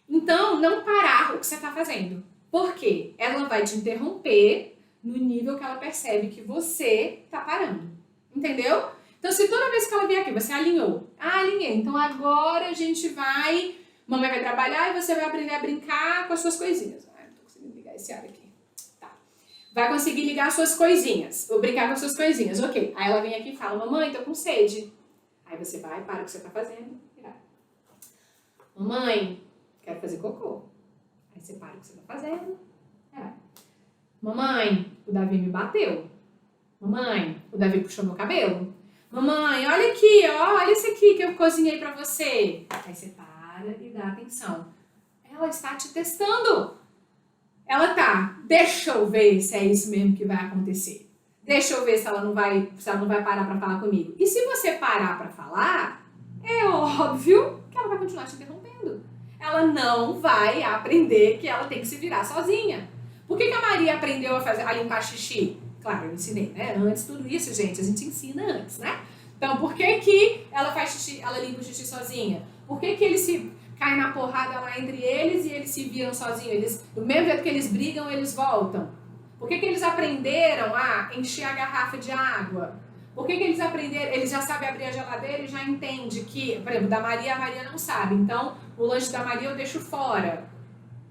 Então, não parar o que você tá fazendo. Por quê? Ela vai te interromper no nível que ela percebe que você tá parando. Entendeu? Então, se toda vez que ela vier aqui, você alinhou. Alinhei. Então, agora a gente vai... Mamãe vai trabalhar e você vai aprender a brincar com as suas coisinhas. Não tô conseguindo ligar esse ar aqui. Tá. Vai conseguir ligar as suas coisinhas. Ou brincar com as suas coisinhas. Ok. Aí ela vem aqui e fala, mamãe, tô com sede. Aí você vai, para o que você tá fazendo. E vai. Mamãe, quero fazer cocô. Aí você para o que você tá fazendo. E vai. Mamãe, o Davi me bateu. Mamãe, o Davi puxou meu cabelo. Mamãe, olha aqui, olha isso aqui que eu cozinhei pra você. Aí você para e dá atenção. Ela está te testando. Ela tá, deixa eu ver se é isso mesmo que vai acontecer. Deixa eu ver se ela não vai parar pra falar comigo. E se você parar pra falar, é óbvio que ela vai continuar te interrompendo. Ela não vai aprender que ela tem que se virar sozinha. Por que a Maria aprendeu a limpar xixi? Claro, eu ensinei, né? Antes tudo isso, gente, a gente ensina antes, né? Então, por que que ela faz xixi, ela limpa o xixi sozinha? Por que que eles se caem na porrada lá entre eles e eles se viram sozinhos? Eles, do mesmo jeito que eles brigam, eles voltam. Por que que eles aprenderam a encher a garrafa de água? Por que que eles aprenderam? Eles já sabem abrir a geladeira e já entendem que, por exemplo, da Maria, a Maria não sabe. Então, o lanche da Maria eu deixo fora.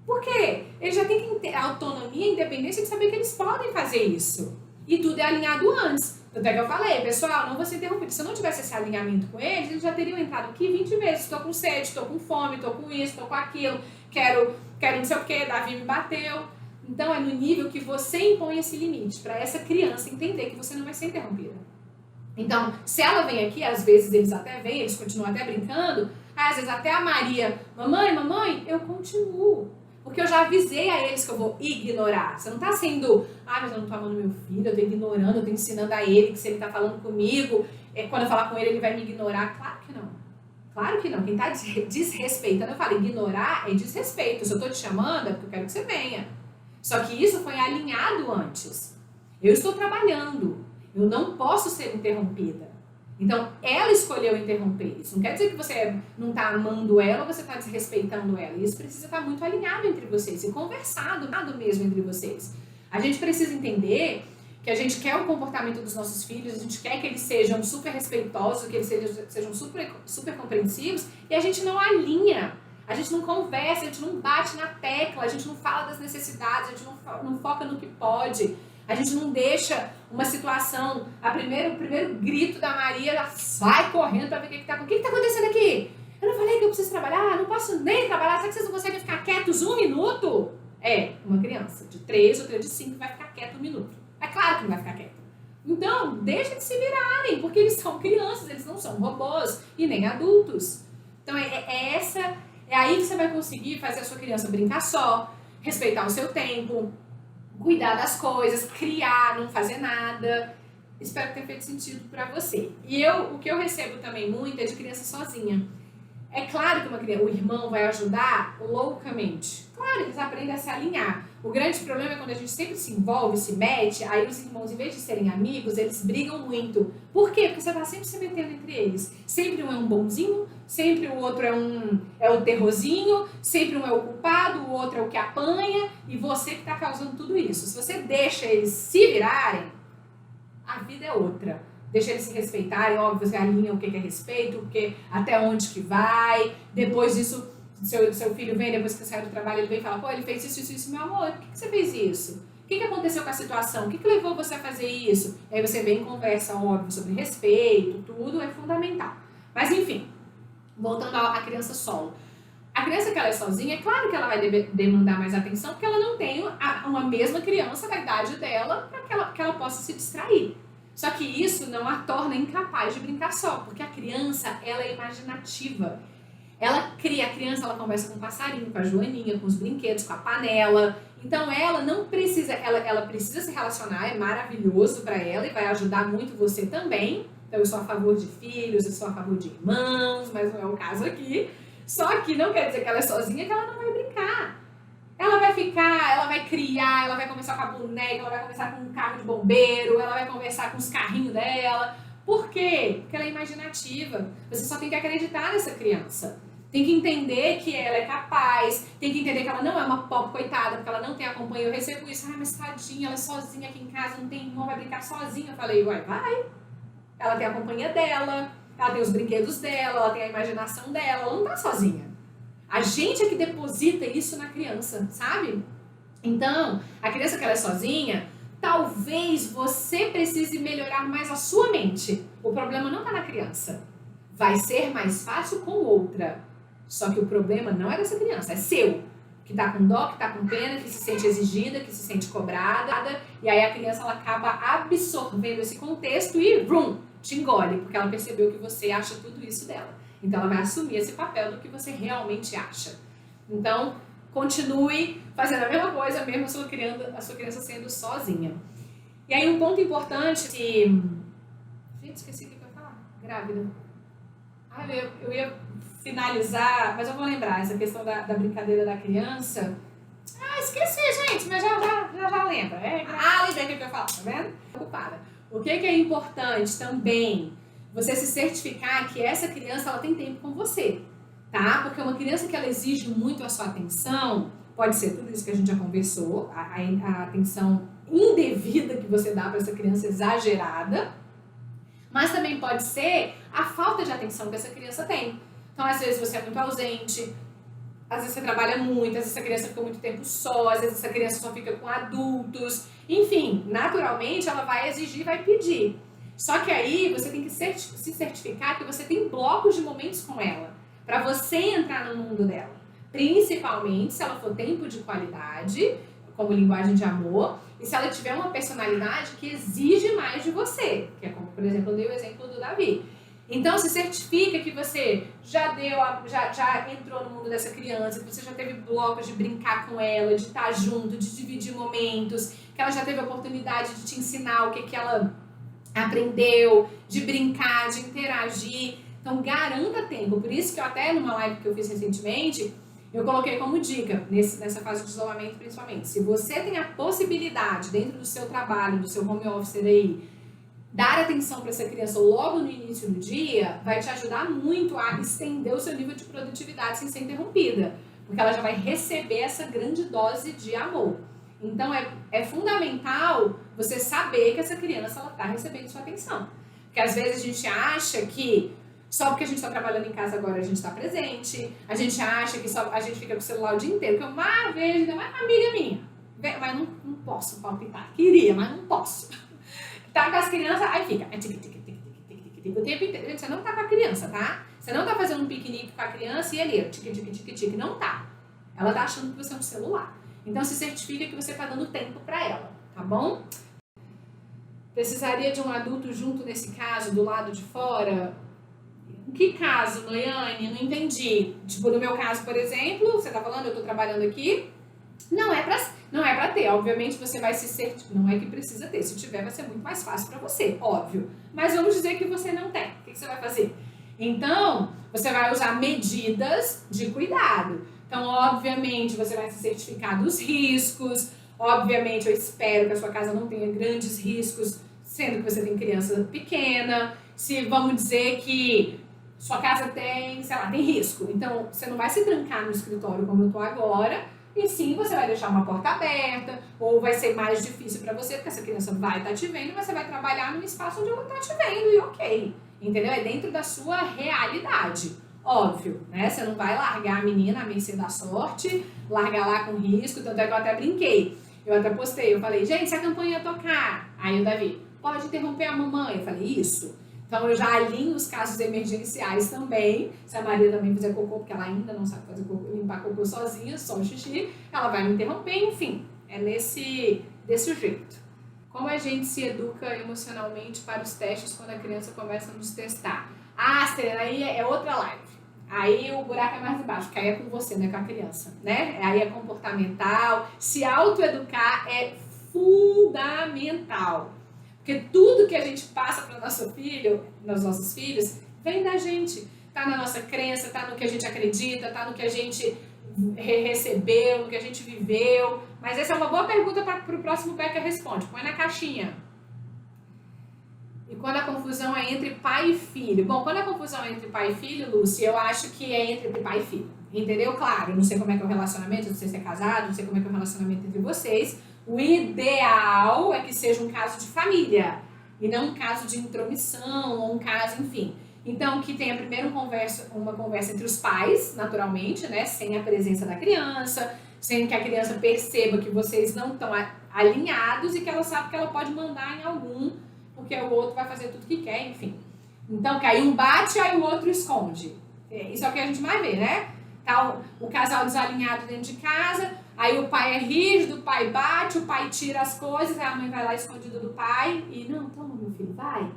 Por quê? Eles já têm que ter a autonomia e a independência de saber que eles podem fazer isso. E tudo é alinhado antes. Tanto é que eu falei, pessoal, não vou ser interrompido. Se eu não tivesse esse alinhamento com eles, eles já teriam entrado aqui 20 vezes. Estou com sede, estou com fome, estou com isso, estou com aquilo, quero não sei o quê, Davi me bateu. Então é no nível que você impõe esse limite para essa criança entender que você não vai ser interrompida. Então, se ela vem aqui, às vezes eles até vêm, eles continuam até brincando, às vezes até a Maria, mamãe, eu continuo. Porque eu já avisei a eles que eu vou ignorar. Você não está sendo, mas eu não estou amando meu filho, eu estou ignorando, eu estou ensinando a ele que se ele está falando comigo, quando eu falar com ele, ele vai me ignorar. Claro que não. Claro que não. Quem está desrespeitando, eu falo, ignorar é desrespeito. Se eu estou te chamando, é porque eu quero que você venha. Só que isso foi alinhado antes. Eu estou trabalhando. Eu não posso ser interrompida. Então, ela escolheu interromper isso. Não quer dizer que você não está amando ela ou você está desrespeitando ela. Isso precisa estar muito alinhado entre vocês e conversado mesmo entre vocês. A gente precisa entender que a gente quer o comportamento dos nossos filhos, a gente quer que eles sejam super respeitosos, que eles sejam super compreensivos, e a gente não alinha. A gente não conversa, a gente não bate na tecla, a gente não fala das necessidades, a gente não foca no que pode. A gente não deixa uma situação, o primeiro grito da Maria, ela sai correndo para ver o que está acontecendo aqui. Eu não falei que eu preciso trabalhar, não posso nem trabalhar, será que vocês não conseguem ficar quietos 1 minuto? Uma criança de 3, outra de 5 vai ficar quieta 1 minuto. É claro que não vai ficar quieta. Então, deixa de se virarem, porque eles são crianças, eles não são robôs e nem adultos. Então, é aí que você vai conseguir fazer a sua criança brincar só, respeitar o seu tempo, cuidar das coisas, criar, não fazer nada. Espero ter feito sentido para você. E o que eu recebo também muito é de criança sozinha. É claro que o irmão vai ajudar loucamente. Claro, eles aprendem a se alinhar. O grande problema é quando a gente sempre se envolve, se mete, aí os irmãos, em vez de serem amigos, eles brigam muito. Por quê? Porque você está sempre se metendo entre eles. Sempre um é um bonzinho, sempre o outro é o terrorzinho, sempre um é o culpado, o outro é o que apanha, e você que está causando tudo isso. Se você deixa eles se virarem, a vida é outra. Deixa eles se respeitarem, óbvio, você alinha o que é respeito, até onde que vai. Depois disso, seu filho vem, depois que saiu do trabalho, ele vem e fala, ele fez isso, meu amor, por que você fez isso? O que aconteceu com a situação? O que levou você a fazer isso? Aí você vem e conversa, óbvio, sobre respeito, tudo é fundamental. Mas enfim, voltando à criança solo. A criança que ela é sozinha, é claro que ela vai demandar mais atenção, porque ela não tem uma mesma criança da idade dela para que ela possa se distrair. Só que isso não a torna incapaz de brincar só, porque a criança, ela é imaginativa. A criança, ela conversa com o passarinho, com a joaninha, com os brinquedos, com a panela. Então ela não precisa, ela precisa se relacionar, é maravilhoso para ela e vai ajudar muito você também. Então eu sou a favor de filhos, eu sou a favor de irmãos, mas não é o caso aqui. Só que não quer dizer que ela é sozinha, que ela não vai brincar. Ela vai ficar, ela vai criar, ela vai conversar com a boneca, ela vai conversar com um carro de bombeiro, ela vai conversar com os carrinhos dela. Por quê? Porque ela é imaginativa. Você só tem que acreditar nessa criança. Tem que entender que ela é capaz, tem que entender que ela não é uma pobre coitada, porque ela não tem a companhia. Eu recebo isso, mas tadinha, ela é sozinha aqui em casa, não tem irmão, vai brincar sozinha. Eu falei, vai. Ela tem a companhia dela, ela tem os brinquedos dela, ela tem a imaginação dela, ela não tá sozinha. A gente é que deposita isso na criança, sabe? Então, a criança que ela é sozinha, talvez você precise melhorar mais a sua mente. O problema não tá na criança. Vai ser mais fácil com outra. Só que o problema não é dessa criança, é seu. Que tá com dó, que tá com pena, que se sente exigida, que se sente cobrada. E aí a criança ela acaba absorvendo esse contexto e te engole, porque ela percebeu que você acha tudo isso dela. Então ela vai assumir esse papel do que você realmente acha. Então, continue fazendo a mesma coisa, mesmo a sua criança sendo sozinha. E aí um ponto importante que... Gente, esqueci o que eu ia falar. Grávida. Eu ia finalizar, mas eu vou lembrar essa questão da brincadeira da criança. Esqueci, gente, mas já lembra. Lembrei o que eu ia falar, tá vendo? preocupada. O que é importante também? Você se certificar que essa criança ela tem tempo com você, tá? Porque uma criança que ela exige muito a sua atenção, pode ser tudo isso que a gente já conversou, a atenção indevida que você dá para essa criança exagerada, mas também pode ser a falta de atenção que essa criança tem. Então, às vezes você é muito ausente, às vezes você trabalha muito, às vezes essa criança fica muito tempo só, às vezes essa criança só fica com adultos, enfim, naturalmente ela vai exigir, vai pedir. Só que aí você tem que se certificar que você tem blocos de momentos com ela, para você entrar no mundo dela. Principalmente se ela for tempo de qualidade, como linguagem de amor, e se ela tiver uma personalidade que exige mais de você, que é como, por exemplo, eu dei o exemplo do Davi. Então, se certifica que você já entrou no mundo dessa criança, que você já teve blocos de brincar com ela, de estar junto, de dividir momentos, que ela já teve a oportunidade de te ensinar o que ela aprendeu, de brincar, de interagir. Então, garanta tempo. Por isso que eu até numa live que eu fiz recentemente, eu coloquei como dica, nessa fase de isolamento principalmente, se você tem a possibilidade, dentro do seu trabalho, do seu home office aí, dar atenção para essa criança logo no início do dia, vai te ajudar muito a estender o seu nível de produtividade sem ser interrompida, porque ela já vai receber essa grande dose de amor. Então, é fundamental você saber que essa criança está recebendo sua atenção. Porque às vezes a gente acha que só porque a gente está trabalhando em casa agora a gente está presente, a gente acha que só a gente fica com o celular o dia inteiro, que eu mais vejo, ainda mais uma amiga minha, mas não posso palpitar, queria, mas não posso. Tá com as crianças, aí fica, o tempo inteiro. Gente, você não tá com a criança, tá? Você não tá fazendo um piquenique com a criança e ali, tique, não tá. Ela tá achando que você é um celular. Então, se certifica que você tá dando tempo pra ela, tá bom? Precisaria de um adulto junto nesse caso, do lado de fora? Em que caso, Noiane? Não entendi. Tipo, no meu caso, por exemplo, você tá falando, eu tô trabalhando aqui, não é pra ter. Obviamente, você vai se certificar. Não é que precisa ter. Se tiver, vai ser muito mais fácil pra você, óbvio. Mas vamos dizer que você não tem. O que você vai fazer? Então, você vai usar medidas de cuidado. Então, obviamente, você vai se certificar dos riscos. Obviamente, eu espero que a sua casa não tenha grandes riscos, sendo que você tem criança pequena. Se vamos dizer que sua casa tem, sei lá, tem risco. Então, você não vai se trancar no escritório como eu tô agora. E sim, você vai deixar uma porta aberta, ou vai ser mais difícil para você, porque essa criança vai estar te vendo, mas você vai trabalhar num espaço onde ela está te vendo, e ok. Entendeu? É dentro da sua realidade. Óbvio, né? Você não vai largar a menina à mercê da sorte, largar lá com risco, tanto é que eu até brinquei. Eu até postei, eu falei, gente, se a campanha tocar, aí o Davi, pode interromper a mamãe? Eu falei, isso. Então, eu já alinho os casos emergenciais também. Se a Maria também fizer cocô, porque ela ainda não sabe fazer cocô, limpar cocô sozinha, só o xixi, ela vai me interromper, enfim. É desse jeito. Como a gente se educa emocionalmente para os testes quando a criança começa a nos testar? Ah, Serena, aí é outra live. Aí o buraco é mais embaixo, porque aí é com você, não é com a criança, né? Aí é comportamental. Se autoeducar é fundamental. Porque tudo que a gente passa para o nosso filho, nos nossos filhos, vem da gente. Tá na nossa crença, tá no que a gente acredita, tá no que a gente recebeu, no que a gente viveu. Mas essa é uma boa pergunta para o próximo Peca Responde. Põe na caixinha. E quando a confusão é entre pai e filho? Bom, quando a confusão é entre pai e filho, Lúcia, eu acho que é entre pai e filho. Entendeu? Claro, eu não sei como é que é o relacionamento, não sei se é casado, não sei como é que é o relacionamento entre vocês. O ideal é que seja um caso de família e não um caso de intromissão ou um caso, enfim. Então, que tenha primeiro uma conversa entre os pais, naturalmente, né? Sem a presença da criança, sem que a criança perceba que vocês não estão alinhados e que ela sabe que ela pode mandar em algum, porque o outro vai fazer tudo que quer, enfim. Então, que aí um bate, aí o outro esconde. Isso é o que a gente mais vê, né? Tá o casal desalinhado dentro de casa, aí o pai é rígido, o pai bate, o pai tira as coisas, aí a mãe vai lá escondida do pai e, não, toma meu filho, vai.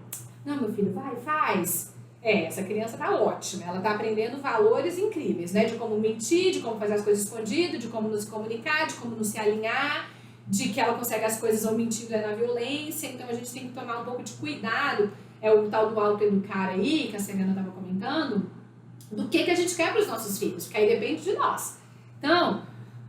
Não, meu filho, vai, faz. Essa criança tá ótima, ela tá aprendendo valores incríveis, né? De como mentir, de como fazer as coisas escondido, de como nos comunicar, de como nos se alinhar, de que ela consegue as coisas ou mentindo na violência. Então a gente tem que tomar um pouco de cuidado, é o tal do autoeducar aí, que a Serena estava comentando, do que a gente quer para os nossos filhos, porque aí depende de nós. Então,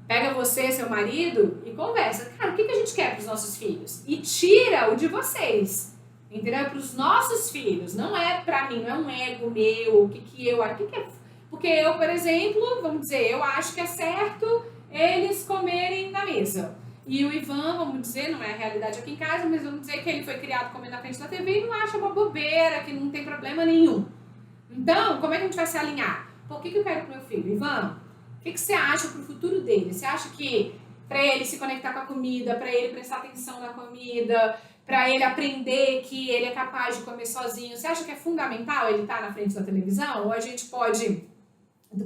pega você, seu marido, e conversa. Cara, o que a gente quer para os nossos filhos e tira o de vocês. Entendeu? É para os nossos filhos, não é para mim, não é um ego meu, o que eu acho. Porque eu, por exemplo, vamos dizer, eu acho que é certo eles comerem na mesa. E o Ivan, vamos dizer, não é a realidade aqui em casa, mas vamos dizer que ele foi criado comendo na frente da TV e não acha uma bobeira, que não tem problema nenhum. Então, como é que a gente vai se alinhar? Pô, o que eu quero pro meu filho? Ivan, o que você acha pro futuro dele? Você acha que para ele se conectar com a comida, para ele prestar atenção na comida, para ele aprender que ele é capaz de comer sozinho, você acha que é fundamental ele estar na frente da televisão? Ou a gente pode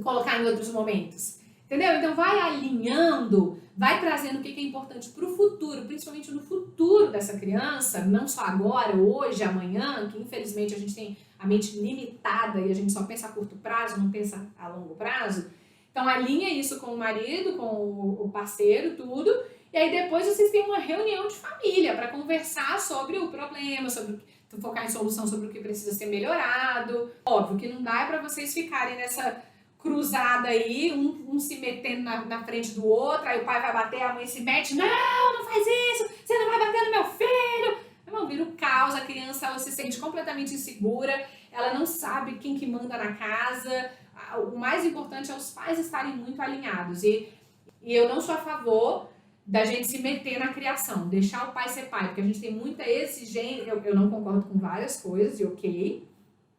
colocar em outros momentos? Entendeu? Então vai alinhando, vai trazendo o que é importante para o futuro, principalmente no futuro dessa criança, não só agora, hoje, amanhã, que infelizmente a gente tem a mente limitada e a gente só pensa a curto prazo, não pensa a longo prazo. Então alinha isso com o marido, com o parceiro, tudo, e aí depois vocês têm uma reunião de família para conversar sobre o problema, sobre focar em solução sobre o que precisa ser melhorado. Óbvio que não dá para vocês ficarem nessa cruzada aí, um se metendo na frente do outro, aí o pai vai bater, a mãe se mete, não faz isso, você não vai bater no meu filho. Não, vira um caos, a criança ela se sente completamente insegura, ela não sabe quem que manda na casa. O mais importante é os pais estarem muito alinhados. E eu não sou a favor da gente se meter na criação, deixar o pai ser pai, porque a gente tem muita exigência, eu não concordo com várias coisas, e ok,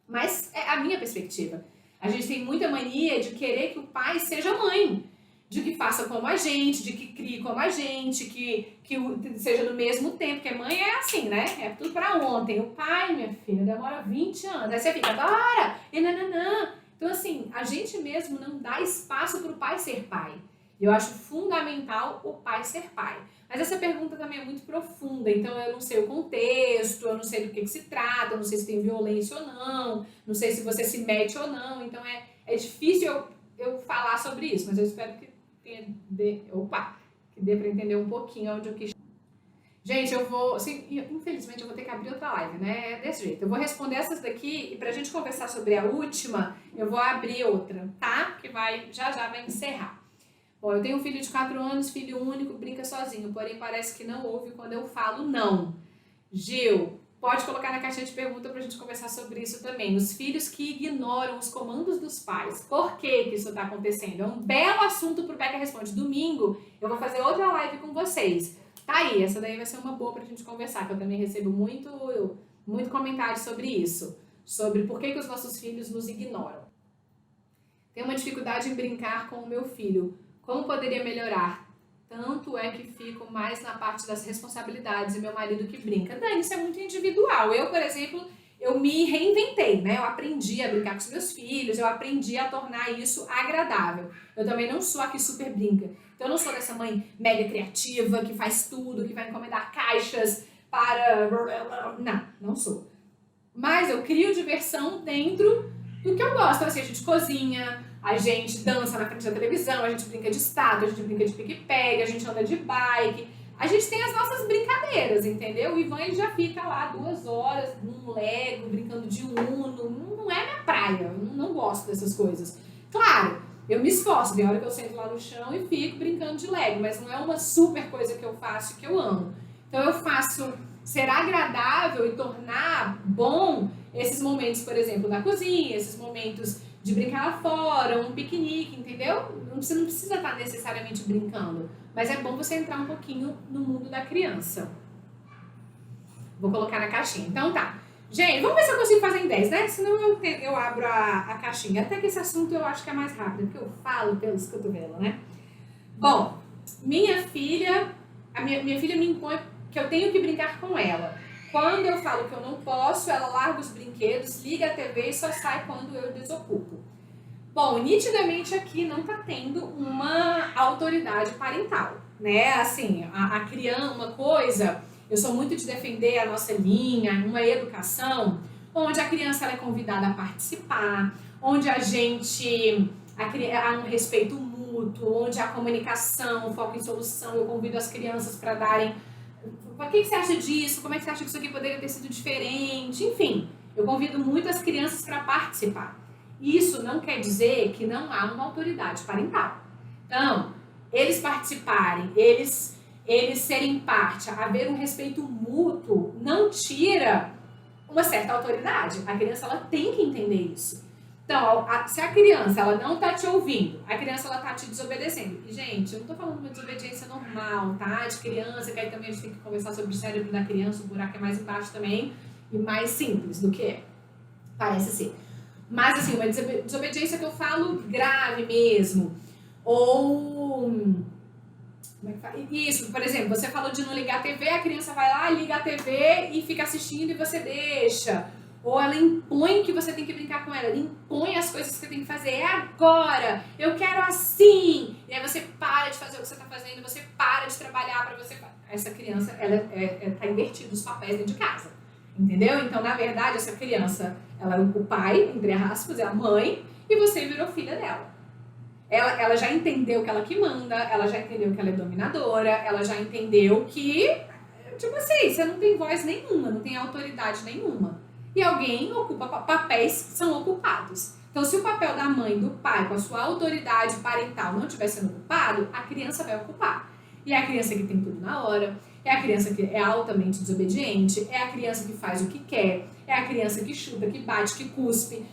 mas é a minha perspectiva. A gente tem muita mania de querer que o pai seja mãe, de que faça como a gente, de que crie como a gente, que seja no mesmo tempo, porque mãe é assim, né? É tudo pra ontem. O pai, minha filha, demora 20 anos, aí você fica, bora, e nananã. Então assim, a gente mesmo não dá espaço pro pai ser pai. Eu acho fundamental o pai ser pai. Mas essa pergunta também é muito profunda, então eu não sei o contexto, eu não sei do que se trata, eu não sei se tem violência ou não sei se você se mete ou não, então é difícil eu falar sobre isso, mas eu espero que dê para entender um pouquinho onde eu quis. Gente, eu vou, assim, infelizmente eu vou ter que abrir outra live, né? É desse jeito. Eu vou responder essas daqui e pra gente conversar sobre a última, eu vou abrir outra, tá? Que já vai encerrar. Bom, eu tenho um filho de 4 anos, filho único, brinca sozinho, porém parece que não ouve quando eu falo não. Gil, pode colocar na caixinha de pergunta pra gente conversar sobre isso também. Os filhos que ignoram os comandos dos pais. Por que isso está acontecendo? É um belo assunto pro Beca Responde. Domingo eu vou fazer outra live com vocês. Tá aí, essa daí vai ser uma boa pra gente conversar, que eu também recebo muito comentário sobre isso. Sobre por que os nossos filhos nos ignoram. Tenho uma dificuldade em brincar com o meu filho. Como poderia melhorar? Tanto é que fico mais na parte das responsabilidades e meu marido que brinca. Dani, isso é muito individual. Eu, por exemplo, eu me reinventei, né? Eu aprendi a brincar com os meus filhos, eu aprendi a tornar isso agradável. Eu também não sou a que super brinca. Então eu não sou dessa mãe mega criativa, que faz tudo, que vai encomendar caixas para... Não sou. Mas eu crio diversão dentro do que eu gosto. Então, assim, a gente cozinha, a gente dança na frente da televisão, a gente brinca de estátua, a gente brinca de pique-pega, a gente anda de bike. A gente tem as nossas brincadeiras, entendeu? O Ivan ele já fica lá 2 horas num Lego, brincando de Uno. Não é minha praia, eu não gosto dessas coisas. Claro, eu me esforço, tem hora que eu sento lá no chão e fico brincando de Lego, mas não é uma super coisa que eu faço e que eu amo. Então eu faço ser agradável e tornar bom esses momentos, por exemplo, na cozinha, esses momentos de brincar lá fora, um piquenique, entendeu? Você não precisa estar necessariamente brincando, mas é bom você entrar um pouquinho no mundo da criança. Vou colocar na caixinha. Então tá. Gente, vamos ver se eu consigo fazer em 10, né? Senão eu abro a caixinha. Até que esse assunto eu acho que é mais rápido, porque eu falo pelos cotovelos, né? Bom, minha filha me impõe que eu tenho que brincar com ela. Quando eu falo que eu não posso, ela larga os brinquedos, liga a TV e só sai quando eu desocupo. Bom, nitidamente aqui não tá tendo uma autoridade parental, né? Assim, a criança, uma coisa, eu sou muito de defender a nossa linha, uma educação onde a criança ela é convidada a participar, onde há um respeito mútuo, onde há comunicação, foco em solução, eu convido as crianças para darem... O que você acha disso? Como é que você acha que isso aqui poderia ter sido diferente? Enfim, eu convido muito as crianças para participar. Isso não quer dizer que não há uma autoridade parental. Então, eles participarem, eles eles serem parte, haver um respeito mútuo, não tira uma certa autoridade. A criança ela tem que entender isso. Então, se a criança ela não tá te ouvindo, a criança ela tá te desobedecendo. E, gente, eu não tô falando de uma desobediência normal, tá? De criança, que aí também a gente tem que conversar sobre o cérebro da criança, o buraco é mais embaixo também e mais simples do que parece ser. Mas, assim, uma desobediência que eu falo grave mesmo. Ou... como é que faz? Isso, por exemplo, você falou de não ligar a TV, a criança vai lá, liga a TV e fica assistindo e você deixa. Ou ela impõe que você tem que brincar com ela, ela impõe as coisas que você tem que fazer. É agora, eu quero assim. E aí você para de fazer o que você está fazendo, você para de trabalhar para você... Essa criança, ela tá invertida os papéis dentro de casa. Entendeu? Então, na verdade, essa criança, ela é o pai, entre aspas, é a mãe, e você virou filha dela. Ela já entendeu que ela que manda, ela já entendeu que ela é dominadora, ela já entendeu que, tipo assim, você não tem voz nenhuma, não tem autoridade nenhuma. E alguém ocupa papéis que são ocupados. Então, se o papel da mãe, do pai, com a sua autoridade parental não estiver sendo ocupado, a criança vai ocupar. E é a criança que tem tudo na hora, é a criança que é altamente desobediente, é a criança que faz o que quer, é a criança que chuta, que bate, que cospe,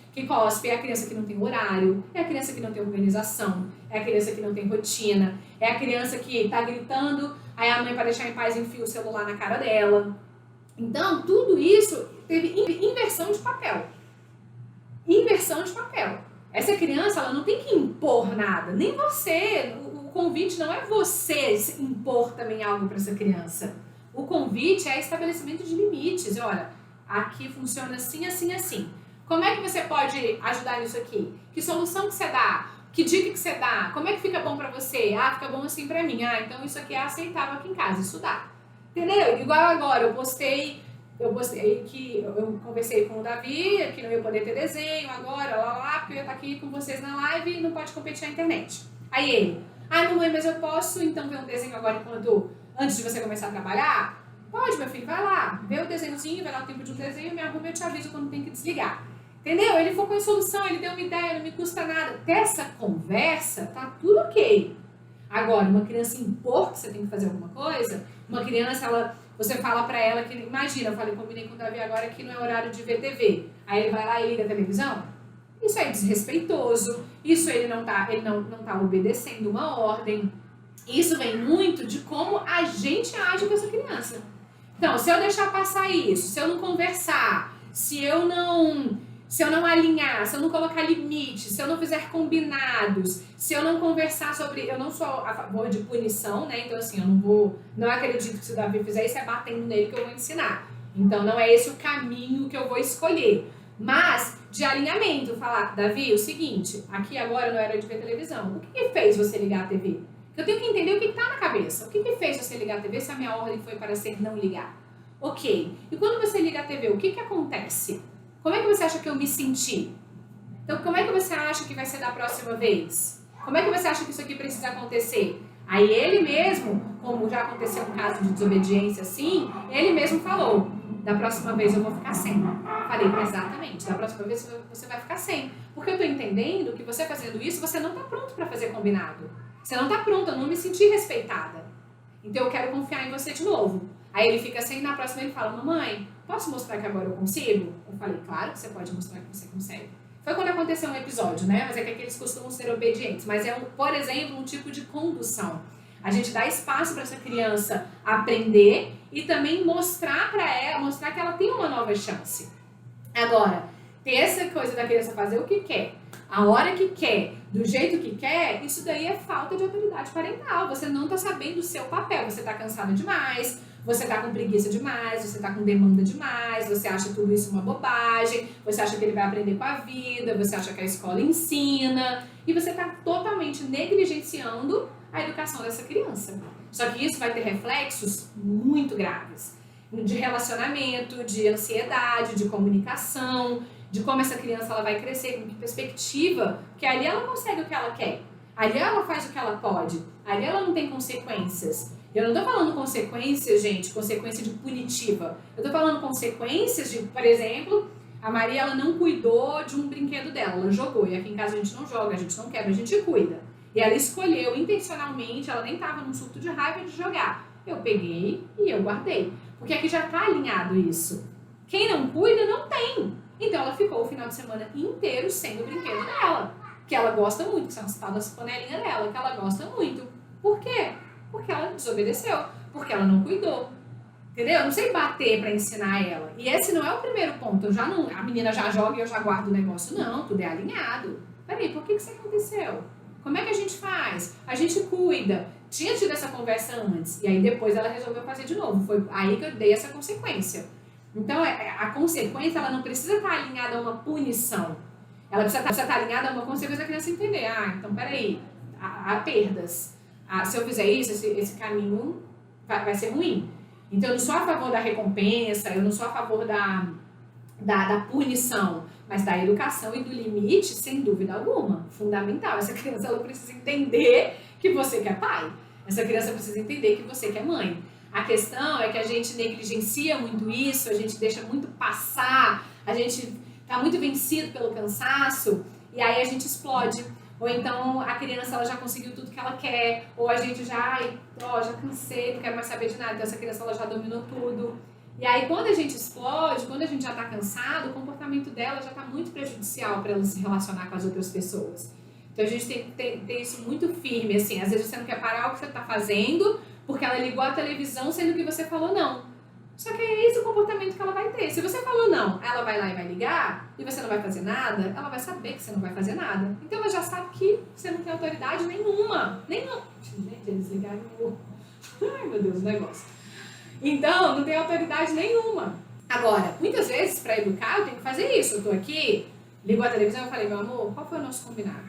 é a criança que não tem horário, é a criança que não tem organização, é a criança que não tem rotina, é a criança que tá gritando, aí a mãe, para deixar em paz, enfia o celular na cara dela. Então, tudo isso teve inversão de papel. Inversão de papel. Essa criança, ela não tem que impor nada, nem você. O convite não é você impor também algo para essa criança. O convite é estabelecimento de limites. Olha, aqui funciona assim, assim, assim. Como é que você pode ajudar nisso aqui? Que solução que você dá? Que dica que você dá? Como é que fica bom pra você? Ah, fica bom assim pra mim. Ah, então isso aqui é aceitável aqui em casa, isso dá. Entendeu? Igual agora, eu postei que eu conversei com o Davi, que não ia poder ter desenho agora, porque eu ia estar aqui com vocês na live e não pode competir na internet. Aí ele, mamãe, mas eu posso então ver um desenho agora antes de você começar a trabalhar? Pode, meu filho, vai lá, vê o desenhozinho, vai dar o tempo de um desenho, me arruma e eu te aviso quando tem que desligar. Entendeu? Ele focou em solução, ele deu uma ideia, não me custa nada. Ter essa conversa, tá tudo ok. Agora, uma criança impor que você tem que fazer alguma coisa, uma criança, você fala pra ela que, imagina, combinei com o Davi agora que não é horário de ver TV. Aí ele vai lá e liga a televisão. Isso é desrespeitoso, isso ele não tá obedecendo uma ordem. Isso vem muito de como a gente age com essa criança. Então, se eu deixar passar isso, se eu não conversar, se eu não alinhar, se eu não colocar limites, se eu não fizer combinados, se eu não conversar sobre... Eu não sou a favor de punição, né? Então, assim, não acredito que se o Davi fizer isso é batendo nele que eu vou ensinar. Então, não é esse o caminho que eu vou escolher. Mas, de alinhamento, falar, Davi, o seguinte, aqui agora não era de ver televisão. O que fez você ligar a TV? Eu tenho que entender o que está na cabeça. O que fez você ligar a TV se a minha ordem foi para ser não ligar? Ok. E quando você liga a TV, o que acontece? Como é que você acha que eu me senti? Então, como é que você acha que vai ser da próxima vez? Como é que você acha que isso aqui precisa acontecer? Aí ele mesmo, como já aconteceu um caso de desobediência assim, ele mesmo falou, da próxima vez eu vou ficar sem. Falei, exatamente, da próxima vez você vai ficar sem. Porque eu tô entendendo que você fazendo isso, você não tá pronto para fazer combinado. Você não tá pronto, eu não me senti respeitada. Então eu quero confiar em você de novo. Aí ele fica sem, na próxima ele fala, mamãe, posso mostrar que agora eu consigo? Eu falei, claro que você pode mostrar que você consegue. Foi quando aconteceu um episódio, né? Mas é que eles costumam ser obedientes. Mas é, por exemplo, um tipo de condução. A gente dá espaço para essa criança aprender e também mostrar para ela, mostrar que ela tem uma nova chance. Agora, ter essa coisa da criança fazer o que quer, a hora que quer, do jeito que quer, isso daí é falta de autoridade parental. Você não tá sabendo o seu papel, você tá cansada demais, você tá com preguiça demais, você tá com demanda demais, você acha tudo isso uma bobagem, você acha que ele vai aprender com a vida, você acha que a escola ensina, e você tá totalmente negligenciando a educação dessa criança. Só que isso vai ter reflexos muito graves, de relacionamento, de ansiedade, de comunicação, de como essa criança ela vai crescer, com que perspectiva, porque ali ela consegue o que ela quer, ali ela faz o que ela pode, ali ela não tem consequências. Eu não tô falando consequências, gente, consequência de punitiva. Eu tô falando consequências de, por exemplo, a Maria ela não cuidou de um brinquedo dela, ela jogou, e aqui em casa a gente não joga, a gente não quebra, a gente cuida. E ela escolheu intencionalmente, ela nem tava num surto de raiva de jogar. eu peguei e eu guardei. Porque aqui já está alinhado isso. Quem não cuida, não tem. Então ela ficou o final de semana inteiro sem o brinquedo dela. Que ela gosta muito, que são as tal das panelinhas dela, que ela gosta muito. Por quê? Porque ela desobedeceu. Porque ela não cuidou. Entendeu? Eu não sei bater para ensinar ela. E esse não é o primeiro ponto. Eu já não, a menina já joga e eu já guardo o negócio. Não, tudo é alinhado. Peraí, por que isso aconteceu? Como é que a gente faz? A gente cuida. Tinha tido essa conversa antes. E aí depois ela resolveu fazer de novo. Foi aí que eu dei essa consequência. Então, a consequência, ela não precisa estar alinhada a uma punição. Ela precisa estar alinhada a uma consequência da criança entender. Ah, então peraí, há perdas. Se eu fizer isso, esse caminho vai ser ruim. Então, eu não sou a favor da recompensa, eu não sou a favor da punição, mas da educação e do limite, sem dúvida alguma. Fundamental. Essa criança ela precisa entender que você quer pai. Essa criança precisa entender que você quer mãe. A questão é que a gente negligencia muito isso, a gente deixa muito passar, a gente está muito vencido pelo cansaço e aí a gente explode. Ou então a criança ela já conseguiu tudo que ela quer, ou a gente já cansei, não quero mais saber de nada, então essa criança ela já dominou tudo. E aí quando a gente explode, quando a gente já está cansado, o comportamento dela já está muito prejudicial para ela se relacionar com as outras pessoas. Então a gente tem que ter isso muito firme, assim, às vezes você não quer parar o que você está fazendo, porque ela ligou a televisão sendo que você falou não. Só que é esse o comportamento que ela vai ter. Se você falou não, ela vai lá e vai ligar, e você não vai fazer nada, ela vai saber que você não vai fazer nada. Então ela já sabe que você não tem autoridade nenhuma. Nenhuma. Gente, eles ligaram o... Ai, meu Deus, o negócio. Então, não tem autoridade nenhuma. Agora, muitas vezes, para educar, eu tenho que fazer isso. Eu tô aqui, ligou a televisão e falei, meu amor, qual foi o nosso combinado?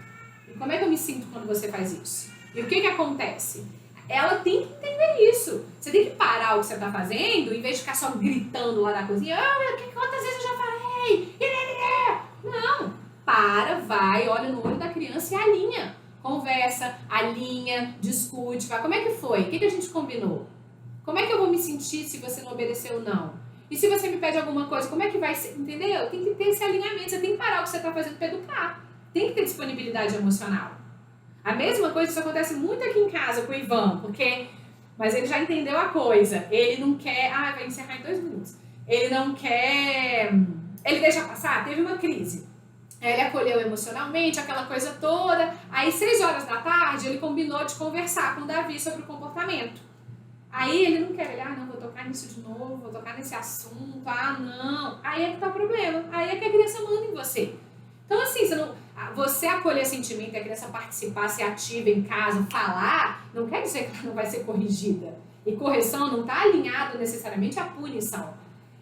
E como é que eu me sinto quando você faz isso? E o que acontece? Ela tem que entender isso. Você tem que parar o que você está fazendo, em vez de ficar só gritando lá na cozinha. Quantas vezes eu já falei? Não. Para, vai, olha no olho da criança e alinha. Conversa, alinha, discute. Vai. Como é que foi? O que a gente combinou? Como é que eu vou me sentir se você não obedeceu ou não? E se você me pede alguma coisa, como é que vai ser? Entendeu? Tem que ter esse alinhamento. Você tem que parar o que você está fazendo para educar. Tem que ter disponibilidade emocional. A mesma coisa, isso acontece muito aqui em casa com o Ivan, mas ele já entendeu a coisa. Ele não quer... vai encerrar em 2 minutos. Ele não quer... Ele deixa passar, teve uma crise. Ele acolheu emocionalmente, aquela coisa toda. Aí, 6 horas da tarde, ele combinou de conversar com o Davi sobre o comportamento. Aí ele não quer, não, vou tocar nisso de novo, vou tocar nesse assunto, não. Aí é que tá o problema. Aí é que a criança manda em você. Então, assim, você acolher sentimento, a criança participar, ser ativa em casa, falar, não quer dizer que ela não vai ser corrigida. E correção não está alinhado necessariamente à punição.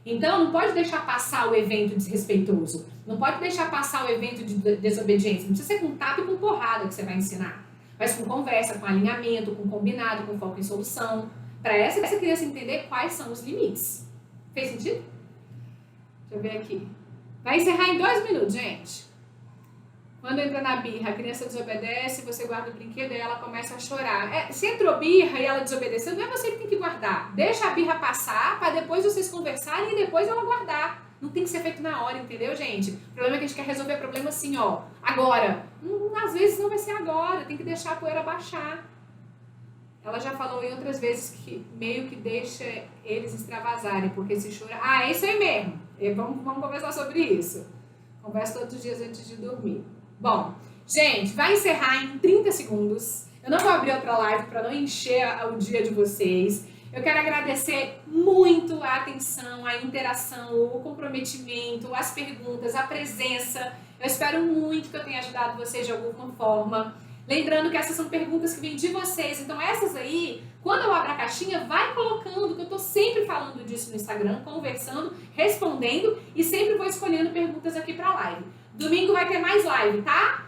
Então, não pode deixar passar o evento desrespeitoso. Não pode deixar passar o evento de desobediência. Não precisa ser com tapa e com porrada que você vai ensinar. Mas com conversa, com alinhamento, com combinado, com foco em solução. Para essa criança entender quais são os limites. Fez sentido? Deixa eu ver aqui. Vai encerrar em 2 minutos, gente. Quando entra na birra, a criança desobedece, você guarda o brinquedo e ela começa a chorar. Se entrou birra e ela desobedeceu, não é você que tem que guardar. Deixa a birra passar para depois vocês conversarem e depois ela guardar. Não tem que ser feito na hora, entendeu, gente? O problema é que a gente quer resolver o problema assim, agora. Às vezes não vai ser agora, tem que deixar a poeira baixar. Ela já falou em outras vezes que meio que deixa eles extravasarem, porque se chora... é isso aí mesmo. Vamos conversar sobre isso. Conversa todos os dias antes de dormir. Bom, gente, vai encerrar em 30 segundos. Eu não vou abrir outra live para não encher o dia de vocês. Eu quero agradecer muito a atenção, a interação, o comprometimento, as perguntas, a presença. Eu espero muito que eu tenha ajudado vocês de alguma forma. Lembrando que essas são perguntas que vêm de vocês. Então essas aí, quando eu abro a caixinha, vai colocando, que eu estou sempre falando disso no Instagram, conversando, respondendo e sempre vou escolhendo perguntas aqui para a live. Domingo vai ter mais live, tá?